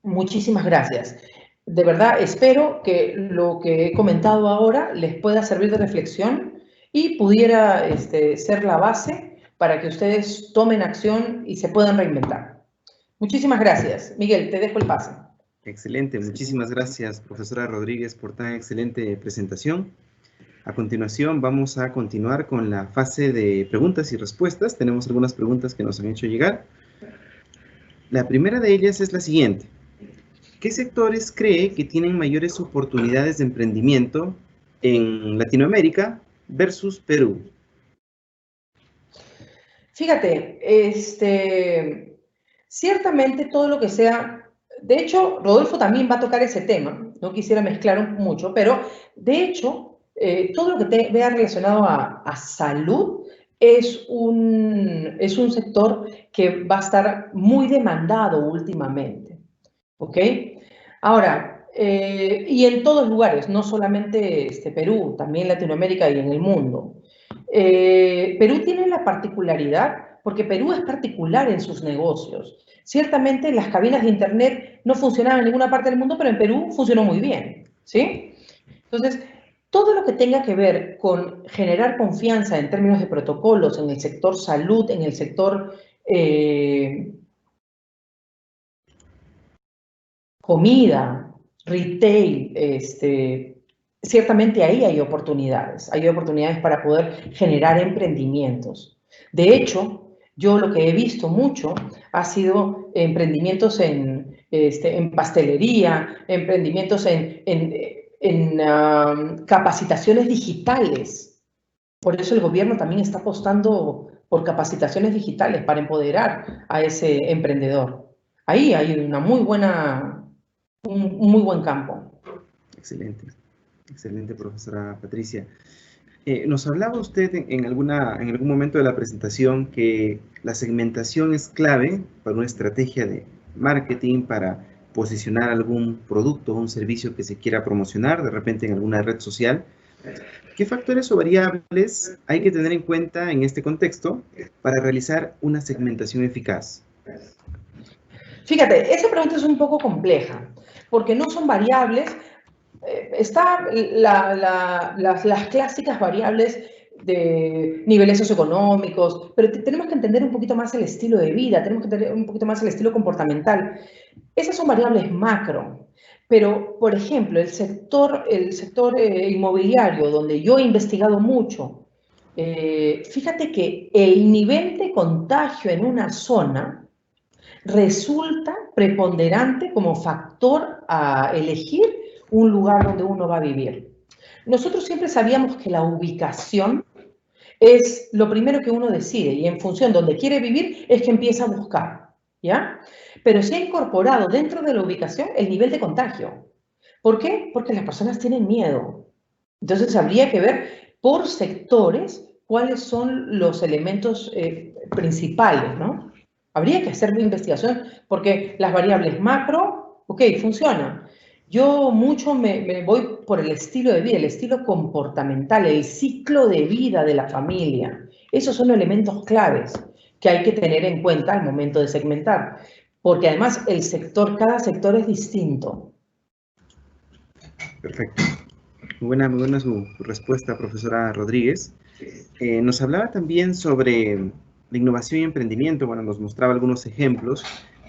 muchísimas gracias. De verdad, espero que lo que he comentado ahora les pueda servir de reflexión y pudiera ser la base para que ustedes tomen acción y se puedan reinventar. Muchísimas gracias. Miguel, te dejo el pase. Excelente. Muchísimas gracias, profesora Rodríguez, por tan excelente presentación. A continuación, vamos a continuar con la fase de preguntas y respuestas. Tenemos algunas preguntas que nos han hecho llegar. La primera de ellas es la siguiente. ¿Qué sectores cree que tienen mayores oportunidades de emprendimiento en Latinoamérica versus Perú? Fíjate, ciertamente todo lo que sea, de hecho, Rodolfo también va a tocar ese tema, no quisiera mezclar mucho, pero de hecho, todo lo que vea relacionado a salud es un sector que va a estar muy demandado últimamente, ¿ok? Ahora, y en todos lugares, no solamente Perú, también Latinoamérica y en el mundo. Perú tiene la particularidad, porque Perú es particular en sus negocios. Ciertamente las cabinas de internet no funcionaban en ninguna parte del mundo, pero en Perú funcionó muy bien, ¿sí? Entonces, todo lo que tenga que ver con generar confianza en términos de protocolos en el sector salud, en el sector comida, retail, ciertamente ahí hay oportunidades para poder generar emprendimientos. De hecho, yo lo que he visto mucho ha sido emprendimientos en pastelería, emprendimientos en capacitaciones digitales. Por eso el gobierno también está apostando por capacitaciones digitales para empoderar a ese emprendedor. Ahí hay un muy buen campo. Excelente, excelente, profesora Patricia. Nos hablaba usted en algún momento de la presentación que la segmentación es clave para una estrategia de marketing, para posicionar algún producto o un servicio que se quiera promocionar, de repente en alguna red social. ¿Qué factores o variables hay que tener en cuenta en este contexto para realizar una segmentación eficaz? Fíjate, esa pregunta es un poco compleja, porque no son variables. Están las clásicas variables de niveles socioeconómicos, pero tenemos que entender un poquito más el estilo de vida, tenemos que entender un poquito más el estilo comportamental. Esas son variables macro, pero, por ejemplo, el sector inmobiliario, donde yo he investigado mucho, fíjate que el nivel de contagio en una zona resulta preponderante como factor a elegir un lugar donde uno va a vivir. Nosotros siempre sabíamos que la ubicación es lo primero que uno decide y en función de donde quiere vivir es que empieza a buscar, ¿ya? Pero se ha incorporado dentro de la ubicación el nivel de contagio. ¿Por qué? Porque las personas tienen miedo. Entonces habría que ver por sectores cuáles son los elementos principales, ¿no? Habría que hacer una investigación porque las variables macro, ok, funcionan. Yo mucho me voy por el estilo de vida, el estilo comportamental, el ciclo de vida de la familia. Esos son elementos claves que hay que tener en cuenta al momento de segmentar. Porque además cada sector es distinto. Perfecto. Muy buena su respuesta, profesora Rodríguez. Nos hablaba también sobre la innovación y emprendimiento. Bueno, nos mostraba algunos ejemplos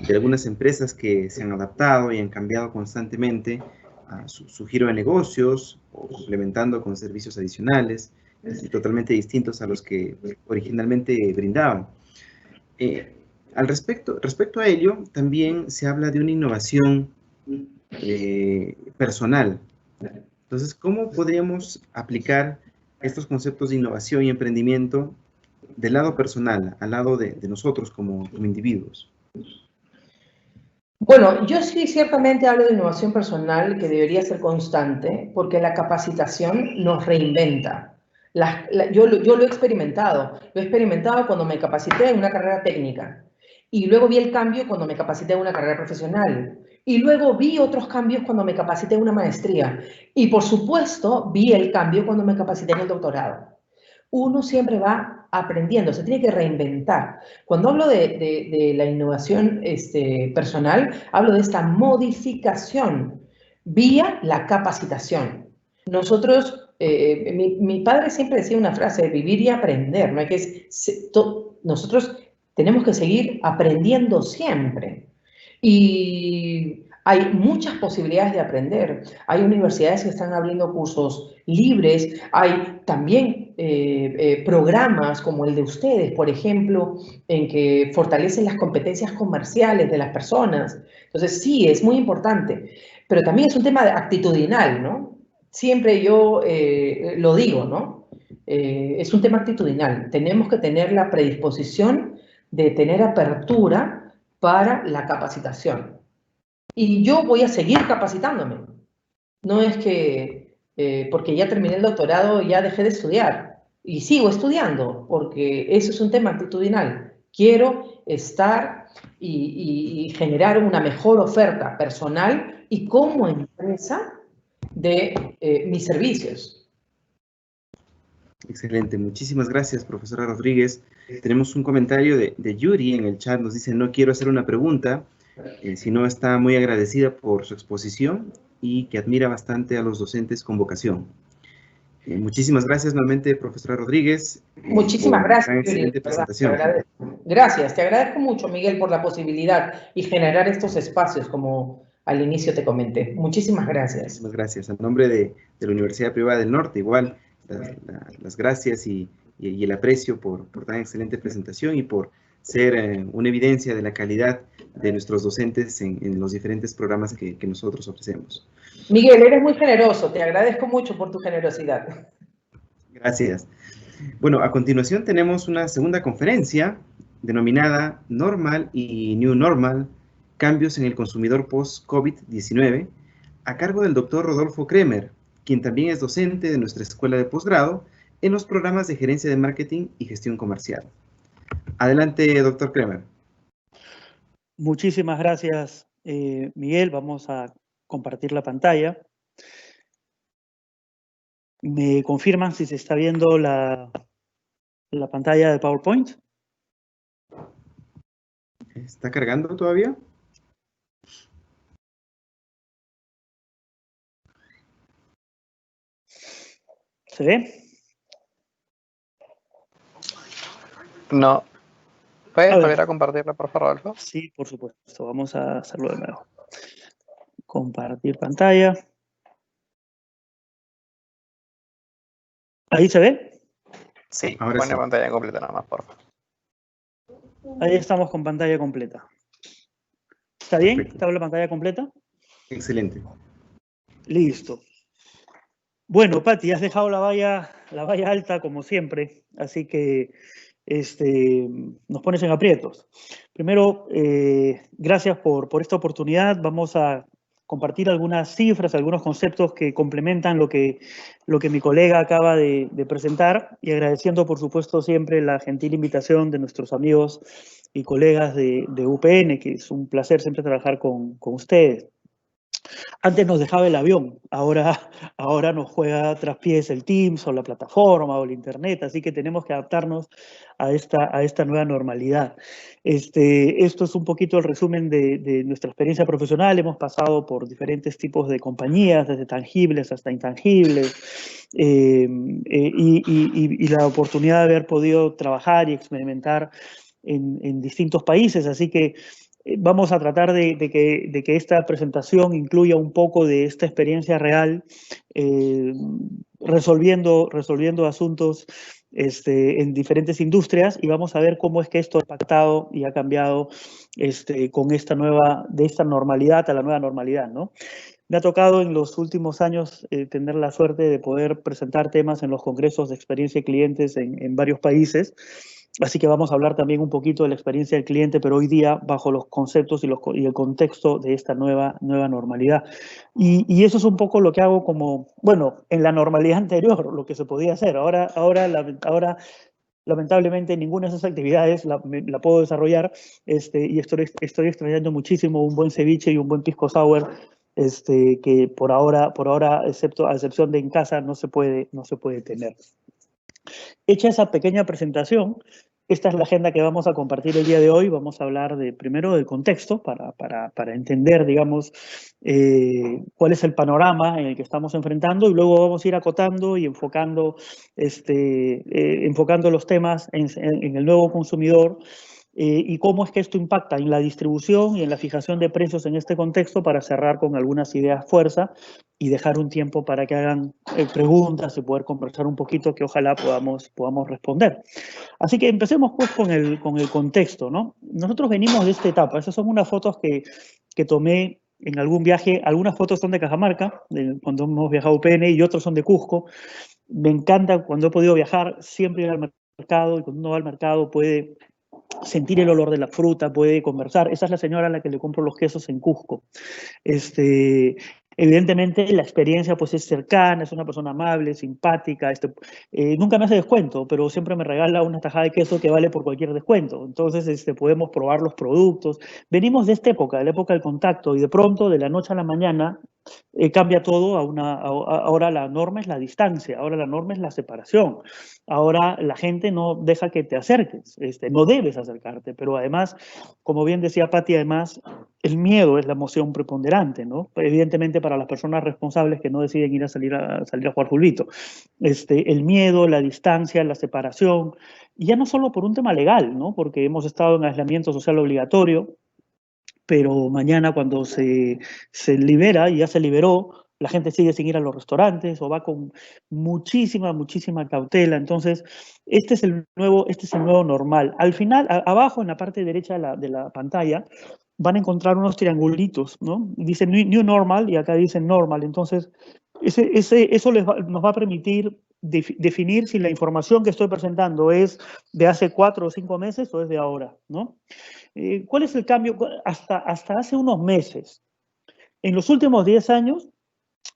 de algunas empresas que se han adaptado y han cambiado constantemente a su giro de negocios, o complementando con servicios adicionales y totalmente distintos a los que originalmente brindaban. Respecto a ello, también se habla de una innovación personal. Entonces, ¿cómo podríamos aplicar estos conceptos de innovación y emprendimiento del lado personal, al lado de nosotros como individuos? Bueno, yo sí ciertamente hablo de innovación personal que debería ser constante porque la capacitación nos reinventa. Yo lo he experimentado. Lo he experimentado cuando me capacité en una carrera técnica y luego vi el cambio cuando me capacité en una carrera profesional y luego vi otros cambios cuando me capacité en una maestría y por supuesto vi el cambio cuando me capacité en el doctorado. Uno siempre va aprendiendo, se tiene que reinventar. Cuando hablo de la innovación personal, hablo de esta modificación vía la capacitación. Nosotros, mi padre siempre decía una frase, vivir y aprender, ¿no? Nosotros tenemos que seguir aprendiendo siempre. Y hay muchas posibilidades de aprender. Hay universidades que están abriendo cursos libres. Hay también programas como el de ustedes, por ejemplo, en que fortalecen las competencias comerciales de las personas. Entonces, sí, es muy importante. Pero también es un tema actitudinal, ¿no? Siempre yo lo digo, ¿no? Es un tema actitudinal. Tenemos que tener la predisposición de tener apertura para la capacitación. Y yo voy a seguir capacitándome. No es que porque ya terminé el doctorado ya dejé de estudiar. Y sigo estudiando, porque eso es un tema actitudinal. Quiero estar y generar una mejor oferta personal y como empresa de mis servicios. Excelente, muchísimas gracias, profesora Rodríguez. Tenemos un comentario de Yuri en el chat, nos dice: no quiero hacer una pregunta, sino está muy agradecida por su exposición y que admira bastante a los docentes con vocación. Muchísimas gracias nuevamente, profesora Rodríguez. Muchísimas gracias, Yuri. Excelente presentación. Gracias, te agradezco mucho, Miguel, por la posibilidad y generar estos espacios, como al inicio te comenté. Muchísimas gracias. Muchísimas gracias. En nombre de la Universidad Privada del Norte, igual, las gracias y el aprecio por tan excelente presentación y por ser una evidencia de la calidad de nuestros docentes en los diferentes programas que nosotros ofrecemos. Miguel, eres muy generoso, te agradezco mucho por tu generosidad. Gracias. Bueno, a continuación tenemos una segunda conferencia denominada Normal y New Normal, cambios en el consumidor post-COVID-19, a cargo del doctor Rodolfo Kremer, quien también es docente de nuestra escuela de posgrado en los programas de gerencia de marketing y gestión comercial. Adelante, doctor Kremer. Muchísimas gracias, Miguel. Vamos a compartir la pantalla. ¿Me confirman si se está viendo la pantalla de PowerPoint? ¿Está cargando todavía? ¿Se ve? No. ¿Puedes volver a compartirla, por favor, Rodolfo? Sí, por supuesto. Vamos a hacerlo de nuevo. Compartir pantalla. ¿Ahí se ve? Sí, ahora pone sí. pantalla completa nada más, por favor. Ahí estamos con pantalla completa. ¿Está bien? Perfecto. ¿Está la pantalla completa? Excelente. Listo. Bueno, Pati, has dejado la valla alta como siempre, así que nos pones en aprietos. Primero, gracias por esta oportunidad. Vamos a compartir algunas cifras, algunos conceptos que complementan lo que mi colega acaba de presentar, y agradeciendo, por supuesto, siempre la gentil invitación de nuestros amigos y colegas de UPN, que es un placer siempre trabajar con ustedes. Antes nos dejaba el avión, ahora nos juega traspiés el Teams o la plataforma o el Internet, así que tenemos que adaptarnos a esta nueva normalidad. Esto es un poquito el resumen de nuestra experiencia profesional. Hemos pasado por diferentes tipos de compañías, desde tangibles hasta intangibles, y la oportunidad de haber podido trabajar y experimentar en distintos países, así que vamos a tratar de que esta presentación incluya un poco de esta experiencia real, resolviendo asuntos en diferentes industrias, y vamos a ver cómo es que esto ha impactado y ha cambiado con de esta normalidad a la nueva normalidad, ¿no? Me ha tocado en los últimos años tener la suerte de poder presentar temas en los congresos de experiencia de clientes en varios países. Así que vamos a hablar también un poquito de la experiencia del cliente, pero hoy día bajo los conceptos y el contexto de esta nueva normalidad. Y eso es un poco lo que hago bueno, en la normalidad anterior, lo que se podía hacer. Ahora lamentablemente, ninguna de esas actividades la puedo desarrollar, y estoy extrañando muchísimo un buen ceviche y un buen pisco sour, que por ahora, a excepción de en casa, no se puede tener. Hecha esa pequeña presentación, esta es la agenda que vamos a compartir el día de hoy. Vamos a hablar primero del contexto para entender, digamos, cuál es el panorama en el que estamos enfrentando, y luego vamos a ir acotando y enfocando los temas en el nuevo consumidor, y cómo es que esto impacta en la distribución y en la fijación de precios en este contexto, para cerrar con algunas ideas fuerza y dejar un tiempo para que hagan preguntas y poder conversar un poquito, que ojalá podamos responder. Así que empecemos pues con el contexto, ¿no? Nosotros venimos de esta etapa. Esas son unas fotos que tomé en algún viaje. Algunas fotos son de Cajamarca, cuando hemos viajado a UPN, y otros son de Cusco. Me encanta cuando he podido viajar, siempre ir al mercado, y cuando uno va al mercado puede sentir el olor de la fruta, puede conversar. Esa es la señora a la que le compro los quesos en Cusco. Evidentemente la experiencia pues es cercana, es una persona amable, simpática, nunca me hace descuento, pero siempre me regala una tajada de queso que vale por cualquier descuento. Entonces podemos probar los productos. Venimos de esta época, de la época del contacto, y de pronto, de la noche a la mañana, cambia todo. Ahora la norma es la distancia, ahora la norma es la separación. Ahora la gente no deja que te acerques, no debes acercarte, pero además, como bien decía Patti, además el miedo es la emoción preponderante, ¿no? Evidentemente para las personas responsables que no deciden ir a salir a jugar fulbito. El miedo, la distancia, la separación, y ya no solo por un tema legal, ¿no? Porque hemos estado en aislamiento social obligatorio, pero mañana, cuando se libera, y ya se liberó, la gente sigue sin ir a los restaurantes o va con muchísima cautela. Entonces, este es el nuevo normal. Al final, abajo en la parte derecha de la pantalla, van a encontrar unos triangulitos, ¿no? Dice New Normal y acá dice Normal. Entonces, eso nos va a permitir definir si la información que estoy presentando es de hace 4 o 5 meses o es de ahora, ¿no? ¿Cuál es el cambio? Hasta hace unos meses, en los últimos 10 años,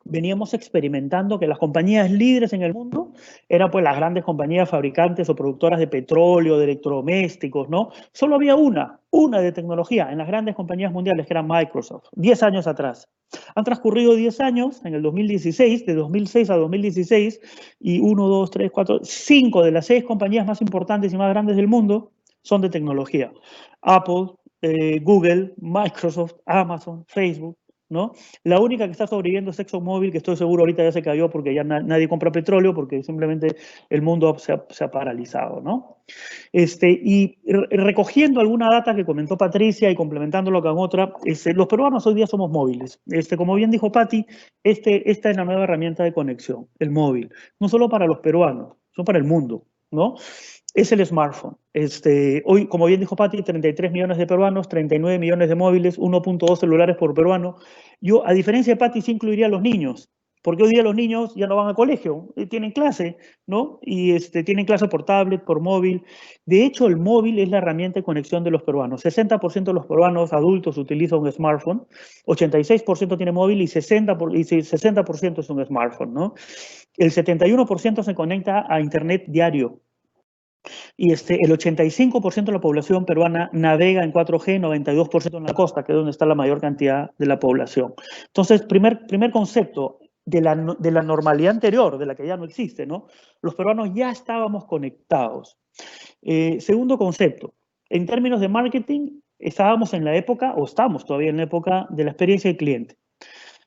veníamos experimentando que las compañías líderes en el mundo eran pues las grandes compañías fabricantes o productoras de petróleo, de electrodomésticos, ¿no? Solo había una de tecnología en las grandes compañías mundiales, que era Microsoft, 10 años atrás. Han transcurrido 10 años, en el 2016, de 2006 a 2016, y 1, 2, 3, 4, 5 de las 6 compañías más importantes y más grandes del mundo son de tecnología. Apple, Google, Microsoft, Amazon, Facebook, ¿no? La única que está sobreviviendo es ExxonMobil, que estoy seguro ahorita ya se cayó porque ya nadie compra petróleo, porque simplemente el mundo se ha paralizado, ¿no? Y recogiendo alguna data que comentó Patricia y complementándolo con otra, los peruanos hoy día somos móviles. Como bien dijo Patti, esta es la nueva herramienta de conexión, el móvil. No solo para los peruanos, sino para el mundo, ¿no? Es el smartphone. Hoy, como bien dijo Patti, 33 millones de peruanos, 39 millones de móviles, 1.2 celulares por peruano. Yo, a diferencia de Patti, sí incluiría a los niños, porque hoy día los niños ya no van al colegio, tienen clase, ¿no? Y tienen clase por tablet, por móvil. De hecho, el móvil es la herramienta de conexión de los peruanos. 60% de los peruanos adultos utilizan un smartphone, 86% tiene móvil y 60% es un smartphone, ¿no? El 71% se conecta a Internet diario. Y el 85% de la población peruana navega en 4G, 92% en la costa, que es donde está la mayor cantidad de la población. Entonces, primer concepto de la normalidad anterior, de la que ya no existe, ¿no? Los peruanos ya estábamos conectados. Segundo concepto, en términos de marketing, estábamos en la época, o estamos todavía en la época de la experiencia del cliente,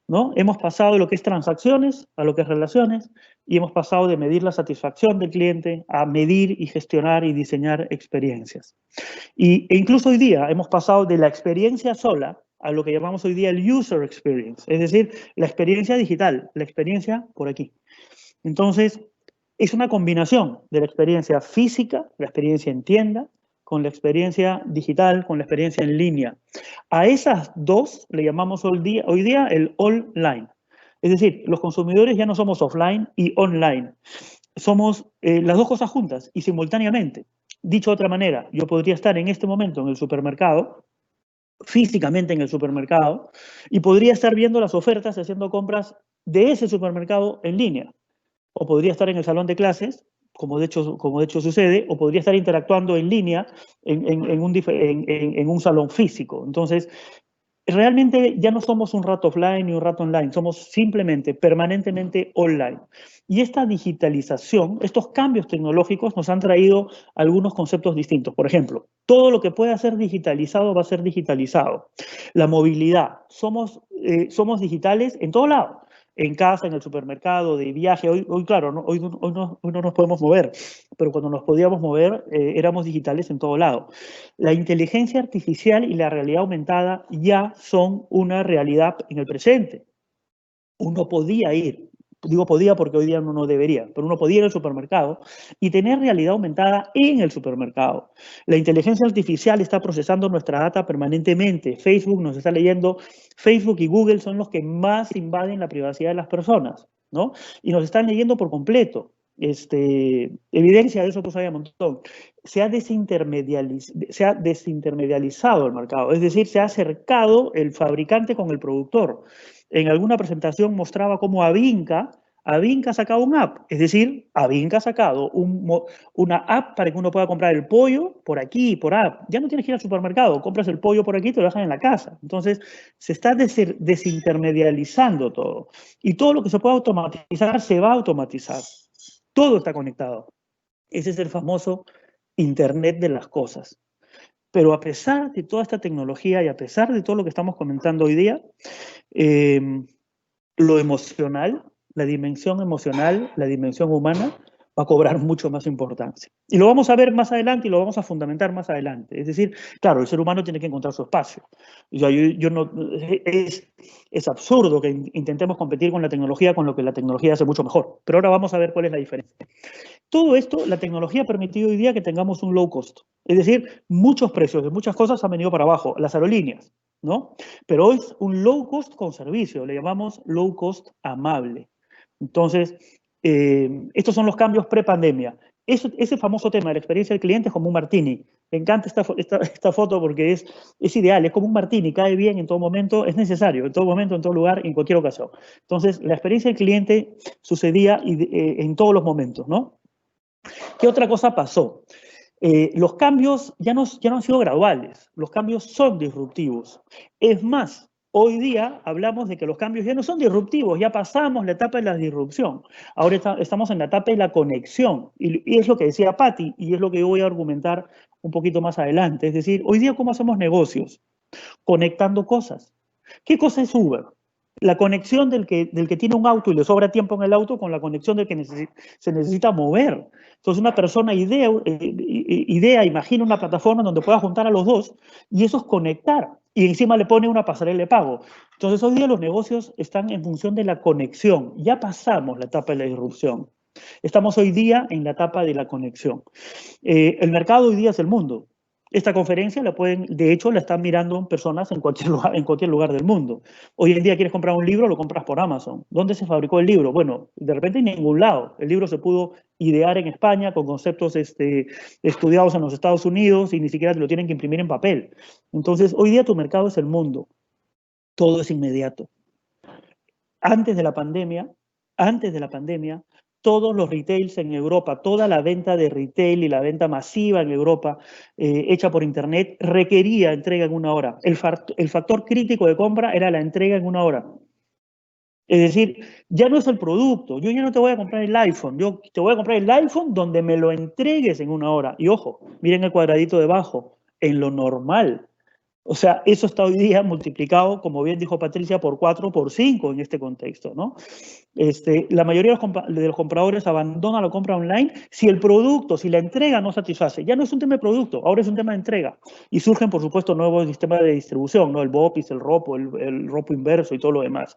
¿no? Hemos pasado de lo que es transacciones a lo que es relaciones y hemos pasado de medir la satisfacción del cliente a medir y gestionar y diseñar experiencias. E incluso hoy día hemos pasado de la experiencia sola a lo que llamamos hoy día el user experience, es decir, la experiencia digital, la experiencia por aquí. Entonces, es una combinación de la experiencia física, la experiencia en tienda, con la experiencia digital, con la experiencia en línea. A esas dos le llamamos hoy día el online. Es decir, los consumidores ya no somos offline y online. Somos las dos cosas juntas y simultáneamente. Dicho de otra manera, yo podría estar en este momento en el supermercado, físicamente en el supermercado, y podría estar viendo las ofertas, haciendo compras de ese supermercado en línea. O podría estar en el salón de clases, como de hecho sucede, o podría estar interactuando en línea en un salón físico. Entonces, realmente ya no somos un rato offline y un rato online, somos simplemente, permanentemente online. Y esta digitalización, estos cambios tecnológicos nos han traído algunos conceptos distintos. Por ejemplo, todo lo que pueda ser digitalizado va a ser digitalizado. La movilidad, somos digitales en todo lado. En casa, en el supermercado, de viaje. Hoy claro, ¿no? Hoy no nos podemos mover, pero cuando nos podíamos mover éramos digitales en todo lado. La inteligencia artificial y la realidad aumentada ya son una realidad en el presente. Uno podía ir, digo podía porque hoy día uno no debería, pero uno podía ir al supermercado y tener realidad aumentada en el supermercado. La inteligencia artificial está procesando nuestra data permanentemente. Facebook nos está leyendo. Facebook y Google son los que más invaden la privacidad de las personas, ¿no? Y nos están leyendo por completo. Evidencia de eso pues hay un montón. Se ha desintermedializado el mercado, es decir, se ha acercado el fabricante con el productor. En alguna presentación mostraba cómo Avinca ha sacado una app, es decir, Avinca ha sacado una app para que uno pueda comprar el pollo por aquí, por app. Ya no tienes que ir al supermercado, compras el pollo por aquí y te lo dejan en la casa. Entonces, se está desintermedializando todo. Y todo lo que se pueda automatizar, se va a automatizar. Todo está conectado. Ese es el famoso Internet de las cosas. Pero a pesar de toda esta tecnología y a pesar de todo lo que estamos comentando hoy día, lo emocional, la dimensión emocional, la dimensión humana, va a cobrar mucho más importancia. Y lo vamos a ver más adelante y lo vamos a fundamentar más adelante. Es decir, claro, el ser humano tiene que encontrar su espacio. Es absurdo que intentemos competir con la tecnología con lo que la tecnología hace mucho mejor. Pero ahora vamos a ver cuál es la diferencia. Todo esto, la tecnología ha permitido hoy día que tengamos un low cost. Es decir, muchos precios de muchas cosas han venido para abajo. Las aerolíneas, ¿no? Pero hoy es un low cost con servicio. Le llamamos low cost amable. Entonces, estos son los cambios pre-pandemia. Ese famoso tema de la experiencia del cliente es como un martini. Me encanta esta foto porque es ideal, es como un martini, cae bien en todo momento, es necesario, en todo momento, en todo lugar, en cualquier ocasión. Entonces, la experiencia del cliente sucedía en todos los momentos, ¿no? ¿Qué otra cosa pasó? Los cambios ya no han sido graduales, los cambios son disruptivos. Es más, hoy día hablamos de que los cambios ya no son disruptivos, ya pasamos la etapa de la disrupción. Ahora estamos en la etapa de la conexión. Y es lo que decía Patti, y es lo que yo voy a argumentar un poquito más adelante. Es decir, hoy día, ¿cómo hacemos negocios? Conectando cosas. ¿Qué cosa es Uber? La conexión del que tiene un auto y le sobra tiempo en el auto con la conexión del que se necesita mover. Entonces una persona imagina una plataforma donde pueda juntar a los dos y eso es conectar. Y encima le pone una pasarela de pago. Entonces hoy día los negocios están en función de la conexión. Ya pasamos la etapa de la disrupción. Estamos hoy día en la etapa de la conexión. El mercado hoy día es el mundo. Esta conferencia de hecho, la están mirando personas en cualquier lugar del mundo. Hoy en día quieres comprar un libro, lo compras por Amazon. ¿Dónde se fabricó el libro? Bueno, de repente en ningún lado. El libro se pudo idear en España con conceptos estudiados en los Estados Unidos y ni siquiera te lo tienen que imprimir en papel. Entonces, hoy día tu mercado es el mundo. Todo es inmediato. Antes de la pandemia, todos los retails en Europa, toda la venta de retail y la venta masiva en Europa hecha por Internet requería entrega en 1 hora. El factor crítico de compra era la entrega en 1 hora. Es decir, ya no es el producto. Yo ya no te voy a comprar el iPhone. Yo te voy a comprar el iPhone donde me lo entregues en 1 hora. Y ojo, miren el cuadradito debajo, en lo normal. O sea, eso está hoy día multiplicado, como bien dijo Patricia, por 4, por 5 en este contexto, ¿no? La mayoría de los compradores abandonan la compra online si el producto, si la entrega no satisface. Ya no es un tema de producto, ahora es un tema de entrega. Y surgen, por supuesto, nuevos sistemas de distribución, ¿no? El BOPIS, el ROPO, el ROPO inverso y todo lo demás.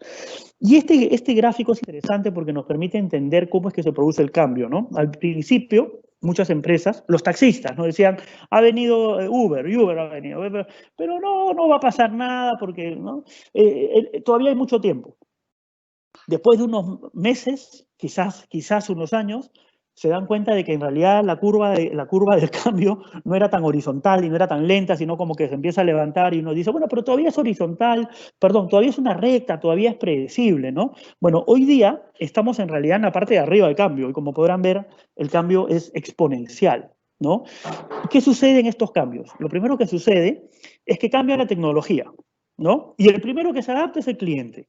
Y este gráfico es interesante porque nos permite entender cómo es que se produce el cambio, ¿no? Al principio, muchas empresas, los taxistas, ¿no? Decían, ha venido Uber, Uber ha venido, pero no va a pasar nada porque, ¿no? Todavía hay mucho tiempo. Después de unos meses, quizás unos años, se dan cuenta de que en realidad la curva del cambio no era tan horizontal y no era tan lenta, sino como que se empieza a levantar y uno dice, bueno, pero todavía es horizontal, perdón, todavía es una recta, todavía es predecible, ¿no? Bueno, hoy día estamos en realidad en la parte de arriba del cambio y como podrán ver, el cambio es exponencial, ¿no? ¿Qué sucede en estos cambios? Lo primero que sucede es que cambia la tecnología, ¿no? Y el primero que se adapta es el cliente.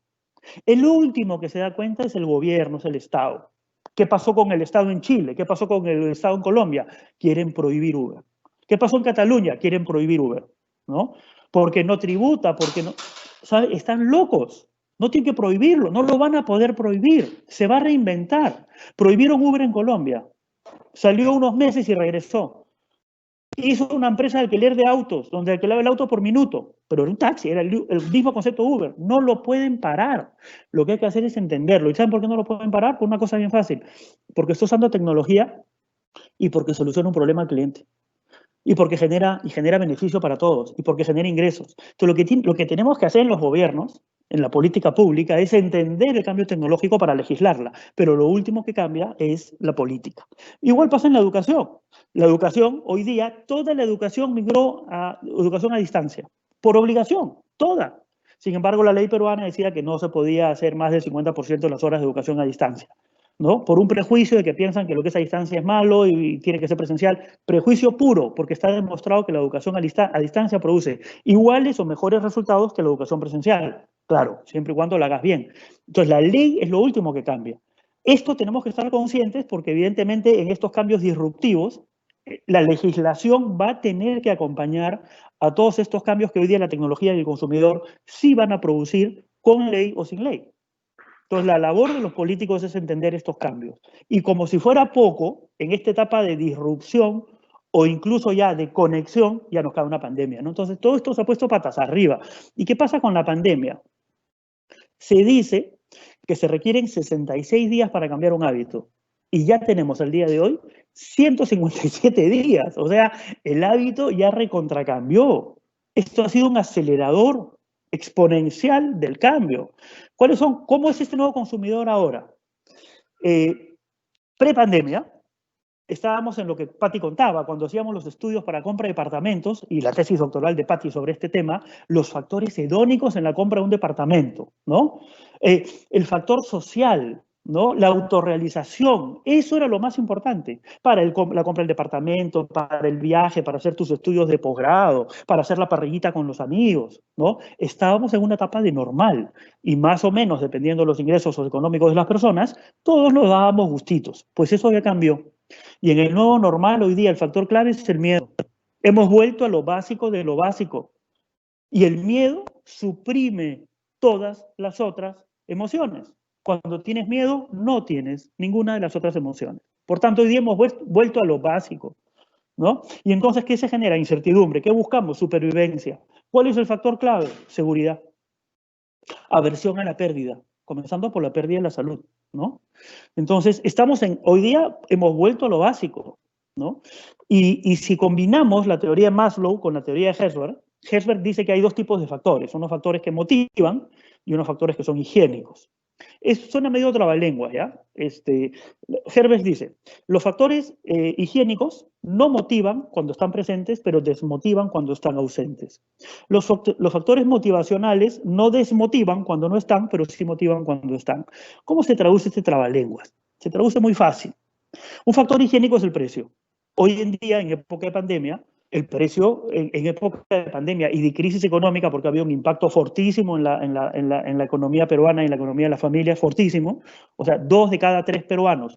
El último que se da cuenta es el gobierno, es el Estado. ¿Qué pasó con el Estado en Chile? ¿Qué pasó con el Estado en Colombia? Quieren prohibir Uber. ¿Qué pasó en Cataluña? Quieren prohibir Uber, ¿no? Porque no tributa, porque no... ¿Sabe? Están locos. No tienen que prohibirlo, no lo van a poder prohibir. Se va a reinventar. Prohibieron Uber en Colombia. Salió unos meses y regresó. Hizo una empresa de alquiler de autos, donde alquilaba el auto por minuto, pero era un taxi, era el mismo concepto de Uber. No lo pueden parar. Lo que hay que hacer es entenderlo. ¿Y saben por qué no lo pueden parar? Por una cosa bien fácil. Porque está usando tecnología y porque soluciona un problema al cliente. Y porque genera beneficio para todos, y porque genera ingresos. Entonces, lo que tenemos que hacer en los gobiernos, en la política pública, es entender el cambio tecnológico para legislarla, pero lo último que cambia es la política. Igual pasa en la educación. La educación, hoy día, toda la educación migró a educación a distancia, por obligación, toda. Sin embargo, la ley peruana decía que no se podía hacer más del 50% de las horas de educación a distancia, ¿no? Por un prejuicio de que piensan que lo que es a distancia es malo y tiene que ser presencial. Prejuicio puro, porque está demostrado que la educación a distancia produce iguales o mejores resultados que la educación presencial. Claro, siempre y cuando la hagas bien. Entonces, la ley es lo último que cambia. Esto tenemos que estar conscientes porque, evidentemente, en estos cambios disruptivos, la legislación va a tener que acompañar a todos estos cambios que hoy día la tecnología y el consumidor sí van a producir con ley o sin ley. Entonces, la labor de los políticos es entender estos cambios. Y como si fuera poco, en esta etapa de disrupción o incluso ya de conexión, ya nos cae una pandemia, ¿no? Entonces, todo esto se ha puesto patas arriba. ¿Y qué pasa con la pandemia? Se dice que se requieren 66 días para cambiar un hábito. Y ya tenemos al día de hoy 157 días. O sea, el hábito ya recontracambió. Esto ha sido un acelerador exponencial del cambio. ¿Cómo es este nuevo consumidor ahora? Pre-pandemia, estábamos en lo que Patti contaba, cuando hacíamos los estudios para compra de departamentos, y la tesis doctoral de Patti sobre este tema, los factores hedónicos en la compra de un departamento, ¿no? El factor social, ¿no? La autorrealización, eso era lo más importante para la compra del departamento, para el viaje, para hacer tus estudios de posgrado, para hacer la parrillita con los amigos, ¿no? Estábamos en una etapa de normal y más o menos, dependiendo de los ingresos económicos de las personas, todos nos dábamos gustitos. Pues eso ya cambió. Y en el nuevo normal hoy día el factor clave es el miedo. Hemos vuelto a lo básico de lo básico. Y el miedo suprime todas las otras emociones. Cuando tienes miedo, no tienes ninguna de las otras emociones. Por tanto, hoy día hemos vuelto a lo básico, ¿no? Y entonces, ¿qué se genera? Incertidumbre. ¿Qué buscamos? Supervivencia. ¿Cuál es el factor clave? Seguridad. Aversión a la pérdida, comenzando por la pérdida de la salud, ¿no? Entonces, hoy día hemos vuelto a lo básico, ¿no? Y si combinamos la teoría de Maslow con la teoría de Herzberg dice que hay dos tipos de factores, unos factores que motivan y unos factores que son higiénicos. Suena medio trabalenguas, ¿ya? Herzberg dice, los factores higiénicos no motivan cuando están presentes, pero desmotivan cuando están ausentes. Los factores motivacionales no desmotivan cuando no están, pero sí motivan cuando están. ¿Cómo se traduce este trabalenguas? Se traduce muy fácil. Un factor higiénico es el precio. Hoy en día, en época de pandemia, el precio, en época de pandemia y de crisis económica, porque había un impacto fortísimo en la economía peruana y en la economía de las familias, fortísimo. O sea, 2 de cada 3 peruanos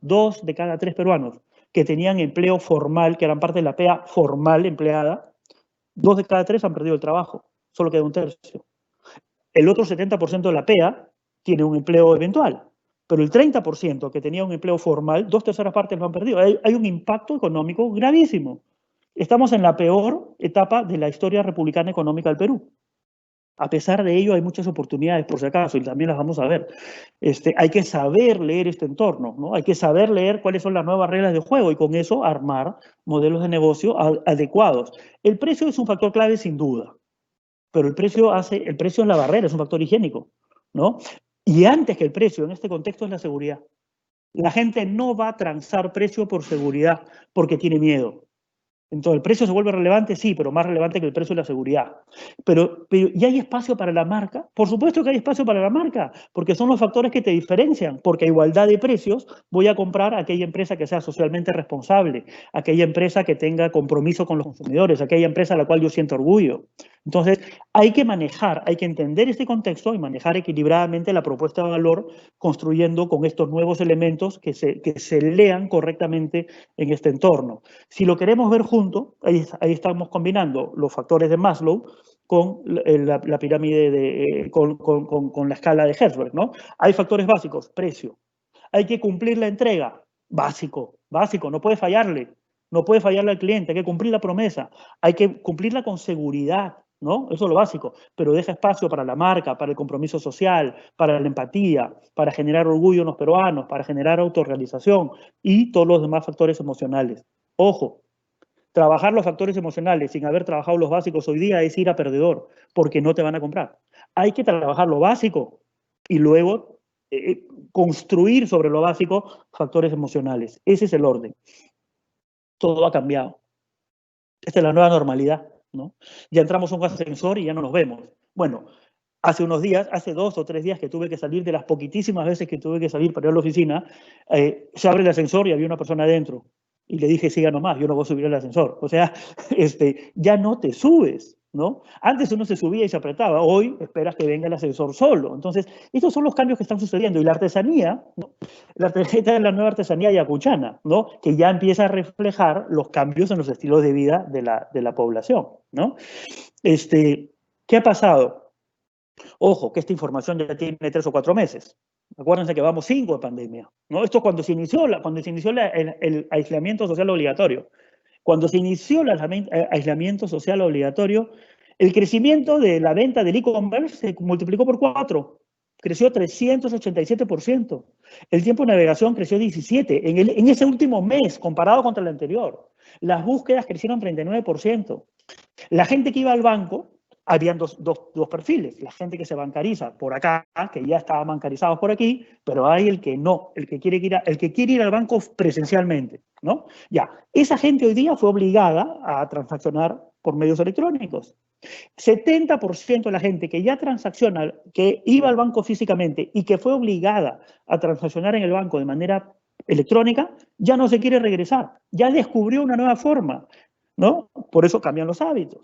que tenían empleo formal, que eran parte de la PEA formal empleada, 2 de cada 3 han perdido el trabajo, solo queda un tercio. El otro 70% de la PEA tiene un empleo eventual, pero el 30% que tenía un empleo formal, 2/3 partes lo han perdido. Hay un impacto económico gravísimo. Estamos en la peor etapa de la historia republicana económica del Perú. A pesar de ello, hay muchas oportunidades, por si acaso, y también las vamos a ver. Hay que saber leer este entorno, ¿no? Hay que saber leer cuáles son las nuevas reglas de juego y con eso armar modelos de negocio adecuados. El precio es un factor clave, sin duda, pero el precio es la barrera, es un factor higiénico, ¿no? Y antes que el precio, en este contexto, es la seguridad. La gente no va a transar precio por seguridad porque tiene miedo. Entonces, ¿el precio se vuelve relevante? Sí, pero más relevante que el precio es la seguridad. Pero ¿y hay espacio para la marca? Por supuesto que hay espacio para la marca, porque son los factores que te diferencian, porque a igualdad de precios voy a comprar a aquella empresa que sea socialmente responsable, aquella empresa que tenga compromiso con los consumidores, aquella empresa a la cual yo siento orgullo. Entonces, hay que manejar, hay que entender este contexto y manejar equilibradamente la propuesta de valor, construyendo con estos nuevos elementos que se lean correctamente en este entorno. Si lo queremos ver junto, ahí estamos combinando los factores de Maslow con la pirámide, con la escala de Herzberg, ¿no? Hay factores básicos, precio. Hay que cumplir la entrega, básico, no puede fallarle. No puede fallarle al cliente, hay que cumplir la promesa. Hay que cumplirla con seguridad, ¿no? Eso es lo básico, pero deja espacio para la marca, para el compromiso social, para la empatía, para generar orgullo en los peruanos, para generar autorrealización y todos los demás factores emocionales. Ojo, trabajar los factores emocionales sin haber trabajado los básicos hoy día es ir a perdedor, porque no te van a comprar. Hay que trabajar lo básico y luego construir sobre lo básico factores emocionales. Ese es el orden. Todo ha cambiado. Esta es la nueva normalidad, ¿no? Ya entramos a un ascensor y ya no nos vemos. Bueno, hace 2 o 3 días que tuve que salir, de las poquitísimas veces que tuve que salir para ir a la oficina, se abre el ascensor y había una persona adentro. Y le dije, siga nomás, yo no voy a subir al ascensor. O sea, ya no te subes, ¿no? Antes uno se subía y se apretaba, hoy esperas que venga el ascensor solo. Entonces, estos son los cambios que están sucediendo. Y la artesanía, ¿no? Esta es la nueva artesanía ayacuchana, ¿no? Que ya empieza a reflejar los cambios en los estilos de vida de la población, ¿no? ¿Qué ha pasado? Ojo, que esta información ya tiene 3 o 4 meses. Acuérdense que vamos 5 de pandemia, ¿no? Esto es cuando se inició el aislamiento social obligatorio. Cuando se inició el aislamiento social obligatorio, el crecimiento de la venta del e-commerce se multiplicó por 4. Creció 387%. El tiempo de navegación creció 17% en ese último mes, comparado contra el anterior. Las búsquedas crecieron 39%. La gente que iba al banco, habían dos perfiles. La gente que se bancariza por acá, que ya estaban bancarizados por aquí, pero hay el que no, el que quiere ir al banco presencialmente, ¿no? Ya, esa gente hoy día fue obligada a transaccionar por medios electrónicos. 70% de la gente que ya transacciona, que iba al banco físicamente y que fue obligada a transaccionar en el banco de manera electrónica, ya no se quiere regresar, ya descubrió una nueva forma, ¿no? Por eso cambian los hábitos.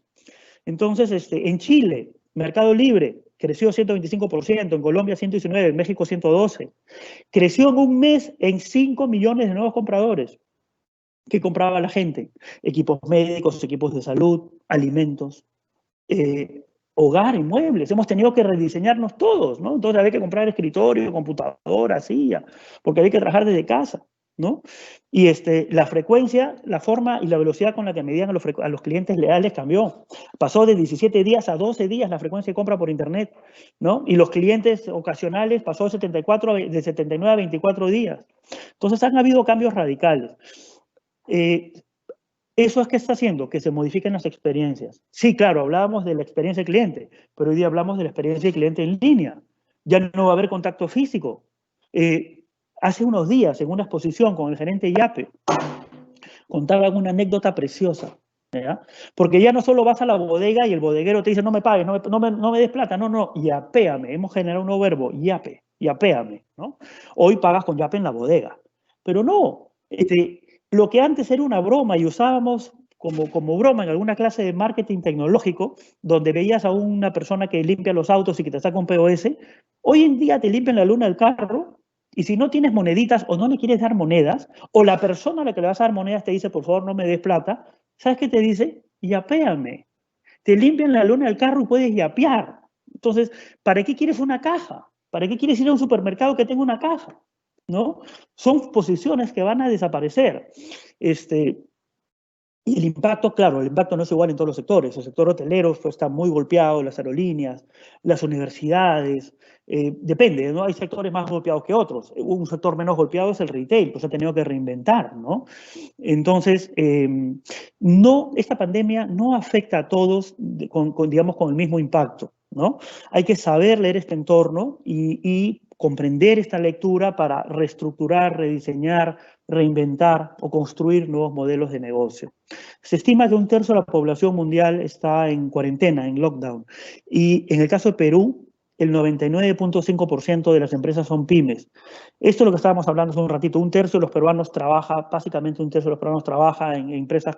Entonces, en Chile, Mercado Libre creció 125%, en Colombia 119%, en México 112%. Creció en un mes en 5 millones de nuevos compradores. ¿Qué compraba la gente? Equipos médicos, equipos de salud, alimentos, hogar, inmuebles. Hemos tenido que rediseñarnos todos, ¿no? Entonces había que comprar escritorio, computadora, silla, porque había que trabajar desde casa, ¿no? Y la frecuencia, la forma y la velocidad con la que medían a los clientes leales cambió. Pasó de 17 días a 12 días la frecuencia de compra por Internet, ¿no? Y los clientes ocasionales pasó de 79 a 24 días. Entonces han habido cambios radicales. ¿Eso es qué está haciendo? Que se modifiquen las experiencias. Sí, claro, hablábamos de la experiencia del cliente, pero hoy día hablamos de la experiencia del cliente en línea. Ya no va a haber contacto físico. Hace unos días, en una exposición con el gerente Yape, contaban una anécdota preciosa, ¿ya? Porque ya no solo vas a la bodega y el bodeguero te dice, no me pagues, no me des plata, no, yapéame. Hemos generado un nuevo verbo, yape, yapéame, ¿no? Hoy pagas con Yape en la bodega. Pero no, lo que antes era una broma y usábamos como broma en alguna clase de marketing tecnológico, donde veías a una persona que limpia los autos y que te saca un POS, hoy en día te limpian la luna del carro y si no tienes moneditas o no le quieres dar monedas, o la persona a la que le vas a dar monedas te dice, por favor, no me des plata, ¿sabes qué te dice? Yapéame. Te limpian la luna del carro y puedes yapear. Entonces, ¿para qué quieres una caja? ¿Para qué quieres ir a un supermercado que tenga una caja? ¿No? Son posiciones que van a desaparecer. Y el impacto, claro, el impacto no es igual en todos los sectores. El sector hotelero pues, está muy golpeado, las aerolíneas, las universidades, depende, ¿no? Hay sectores más golpeados que otros. Un sector menos golpeado es el retail, pues ha tenido que reinventar, ¿no? Entonces, esta pandemia no afecta a todos digamos, con el mismo impacto, ¿no? Hay que saber leer este entorno y comprender esta lectura para reestructurar, rediseñar, reinventar o construir nuevos modelos de negocio. Se estima que 1/3 de la población mundial está en cuarentena, en lockdown. Y en el caso de Perú, el 99.5% de las empresas son pymes. Esto es lo que estábamos hablando hace un ratito. 1/3 de los peruanos trabaja, básicamente 1/3 de los peruanos trabaja en empresas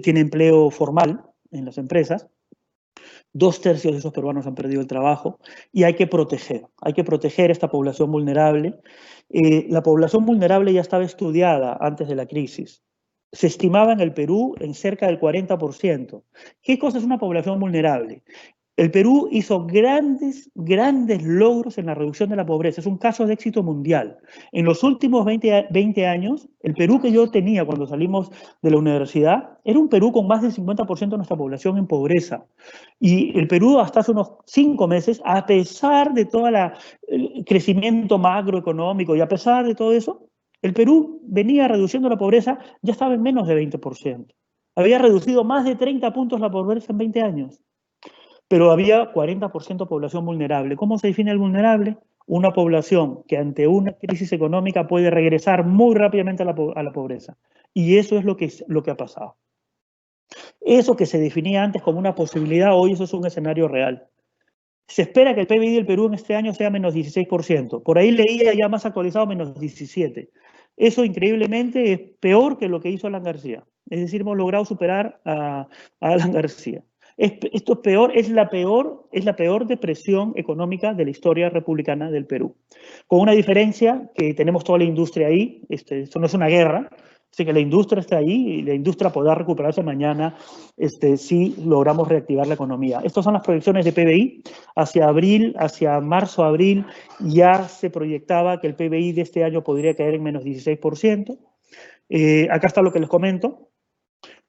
tiene empleo formal en las empresas. 2/3 de esos peruanos han perdido el trabajo y hay que proteger a esta población vulnerable. La población vulnerable ya estaba estudiada antes de la crisis. Se estimaba en el Perú en cerca del 40%. ¿Qué cosa es una población vulnerable? El Perú hizo grandes logros en la reducción de la pobreza. Es un caso de éxito mundial. En los últimos 20 años, el Perú que yo tenía cuando salimos de la universidad era un Perú con más del 50% de nuestra población en pobreza. Y el Perú hasta hace unos 5 meses, a pesar de todo el crecimiento macroeconómico y a pesar de todo eso, el Perú venía reduciendo la pobreza, ya estaba en menos de 20%. Había reducido más de 30 puntos la pobreza en 20 años. Pero había 40% de población vulnerable. ¿Cómo se define el vulnerable? Una población que ante una crisis económica puede regresar muy rápidamente a la pobreza. Y eso es lo que ha pasado. Eso que se definía antes como una posibilidad, hoy eso es un escenario real. Se espera que el PBI del Perú en este año sea menos 16%. Por ahí leía ya más actualizado menos 17%. Eso increíblemente es peor que lo que hizo Alan García. Es decir, hemos logrado superar a Alan García. Esto es peor, es la peor depresión económica de la historia republicana del Perú. Con una diferencia que tenemos toda la industria ahí, esto no es una guerra, así que la industria está ahí y la industria podrá recuperarse mañana si logramos reactivar la economía. Estas son las proyecciones de PBI. Hacia marzo, abril, ya se proyectaba que el PBI de este año podría caer en menos 16%. Acá está lo que les comento.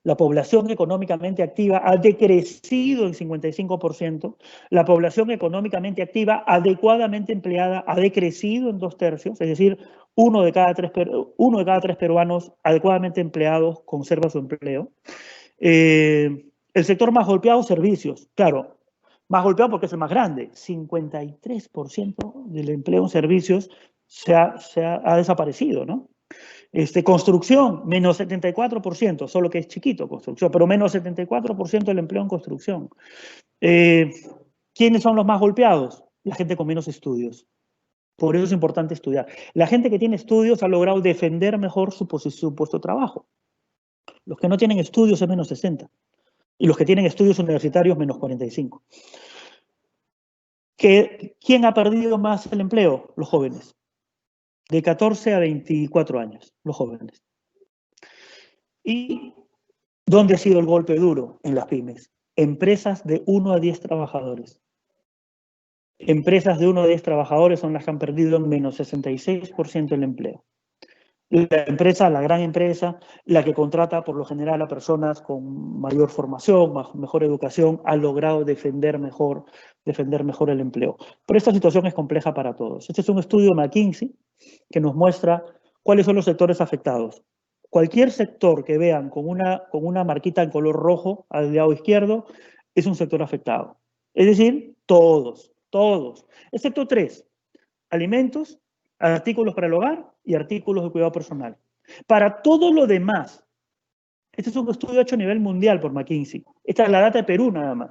La población económicamente activa ha decrecido en 55%. La población económicamente activa adecuadamente empleada ha decrecido en 2/3, es decir, uno de cada tres peruanos adecuadamente empleados conserva su empleo. El sector más golpeado, servicios. Claro, más golpeado porque es el más grande. 53% del empleo en servicios ha desaparecido, ¿no? Construcción, menos 74%, solo que es chiquito construcción, pero menos 74% del empleo en construcción. ¿Quiénes son los más golpeados? La gente con menos estudios. Por eso es importante estudiar. La gente que tiene estudios ha logrado defender mejor su puesto de trabajo. Los que no tienen estudios es menos 60. Y los que tienen estudios universitarios, menos 45. ¿Quién ha perdido más el empleo? Los jóvenes. De 14 a 24 años, los jóvenes. ¿Y dónde ha sido el golpe duro? En las pymes. Empresas de 1 a 10 trabajadores. Empresas de 1 a 10 trabajadores son las que han perdido en menos 66% el empleo. La gran empresa, la que contrata por lo general a personas con mayor formación, mejor educación, ha logrado defender mejor el empleo. Pero esta situación es compleja para todos. Este es un estudio de McKinsey que nos muestra cuáles son los sectores afectados. Cualquier sector que vean con una marquita en color rojo al lado izquierdo es un sector afectado. Es decir, todos, excepto 3, alimentos, artículos para el hogar y artículos de cuidado personal. Para todo lo demás, este es un estudio hecho a nivel mundial por McKinsey. Esta es la data de Perú nada más.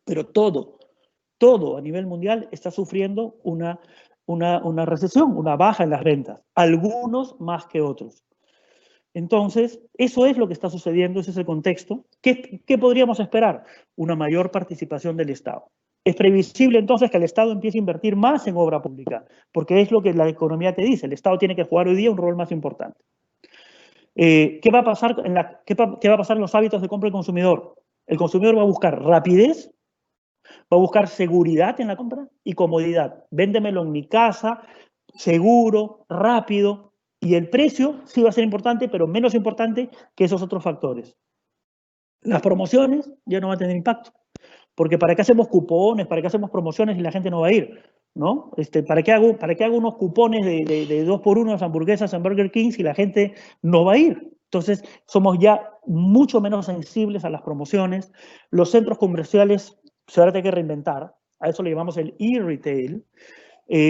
Pero todo a nivel mundial está sufriendo una una recesión, una baja en las rentas, algunos más que otros. Entonces, eso es lo que está sucediendo, ese es el contexto. ¿Qué podríamos esperar? Una mayor participación del Estado. Es previsible entonces que el Estado empiece a invertir más en obra pública, porque es lo que la economía te dice, el Estado tiene que jugar hoy día un rol más importante. ¿Qué va a pasar qué va a pasar en los hábitos de compra del consumidor? El consumidor va a buscar rapidez, va a buscar seguridad en la compra y comodidad. Véndemelo en mi casa, seguro, rápido, y el precio sí va a ser importante, pero menos importante que esos otros factores. Las promociones ya no van a tener impacto, porque ¿para qué hacemos cupones? ¿Para qué hacemos promociones y la gente no va a ir? ¿No? ¿Para qué hago unos cupones de 2x1 las hamburguesas en Burger King si la gente no va a ir? Entonces, somos ya mucho menos sensibles a las promociones. Los centros comerciales se van a tener que reinventar. A eso le llamamos el e-retail.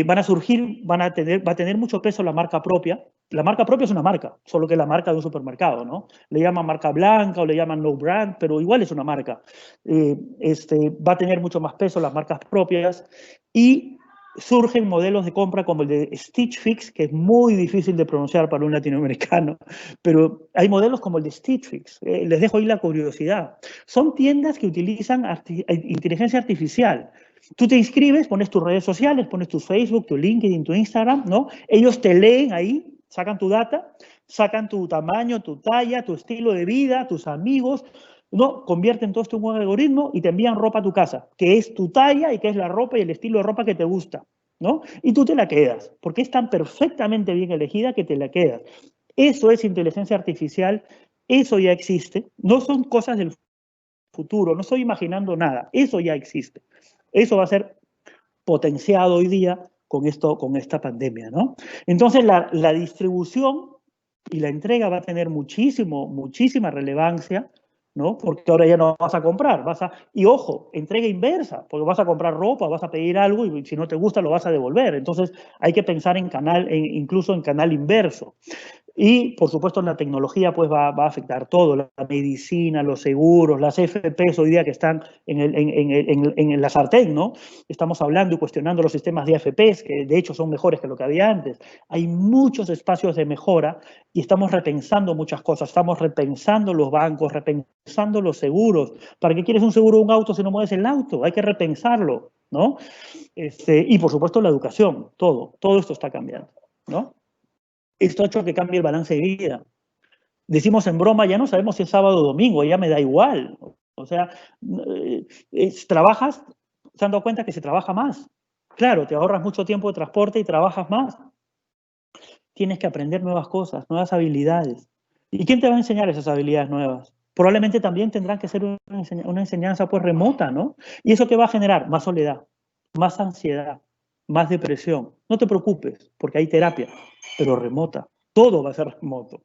Van a surgir, va a tener mucho peso la marca propia. La marca propia es una marca, solo que es la marca de un supermercado, ¿no? Le llaman marca blanca o le llaman no brand, pero igual es una marca. Va a tener mucho más peso las marcas propias y surgen modelos de compra como el de Stitch Fix, que es muy difícil de pronunciar para un latinoamericano, pero hay modelos como el de Stitch Fix. Les dejo ahí la curiosidad. Son tiendas que utilizan inteligencia artificial. Tú te inscribes, pones tus redes sociales, pones tu Facebook, tu LinkedIn, tu Instagram, ¿no? Ellos te leen ahí, sacan tu data, sacan tu tamaño, tu talla, tu estilo de vida, tus amigos, ¿no? Convierten todo esto en un algoritmo y te envían ropa a tu casa, que es tu talla y que es la ropa y el estilo de ropa que te gusta, ¿no? Y tú te la quedas, porque es tan perfectamente bien elegida que te la quedas. Eso es inteligencia artificial, eso ya existe, no son cosas del futuro, no estoy imaginando nada, eso ya existe. Eso va a ser potenciado hoy día con esta pandemia, ¿no? Entonces, la distribución y la entrega va a tener muchísima relevancia, ¿no? Porque ahora ya no vas a comprar, y ojo, entrega inversa, porque vas a comprar ropa, vas a pedir algo y si no te gusta lo vas a devolver. Entonces, hay que pensar incluso en canal inverso. Y, por supuesto, la tecnología pues, va a afectar todo, la medicina, los seguros, las FPs hoy día que están en la sartén, ¿no? Estamos hablando y cuestionando los sistemas de AFPs, que de hecho son mejores que lo que había antes. Hay muchos espacios de mejora y estamos repensando muchas cosas. Estamos repensando los bancos, repensando los seguros. ¿Para qué quieres un seguro de un auto si no mueves el auto? Hay que repensarlo, ¿no? Y, por supuesto, la educación, todo esto está cambiando, ¿no? Esto ha hecho que cambie el balance de vida. Decimos en broma, ya no sabemos si es sábado o domingo, ya me da igual. O sea, trabajas, se han dado cuenta que se trabaja más. Claro, te ahorras mucho tiempo de transporte y trabajas más. Tienes que aprender nuevas cosas, nuevas habilidades. ¿Y quién te va a enseñar esas habilidades nuevas? Probablemente también tendrán que ser una enseñanza pues remota, ¿no? ¿Y eso qué va a generar? Más soledad, más ansiedad, más depresión. No te preocupes, porque hay terapia, pero remota. Todo va a ser remoto.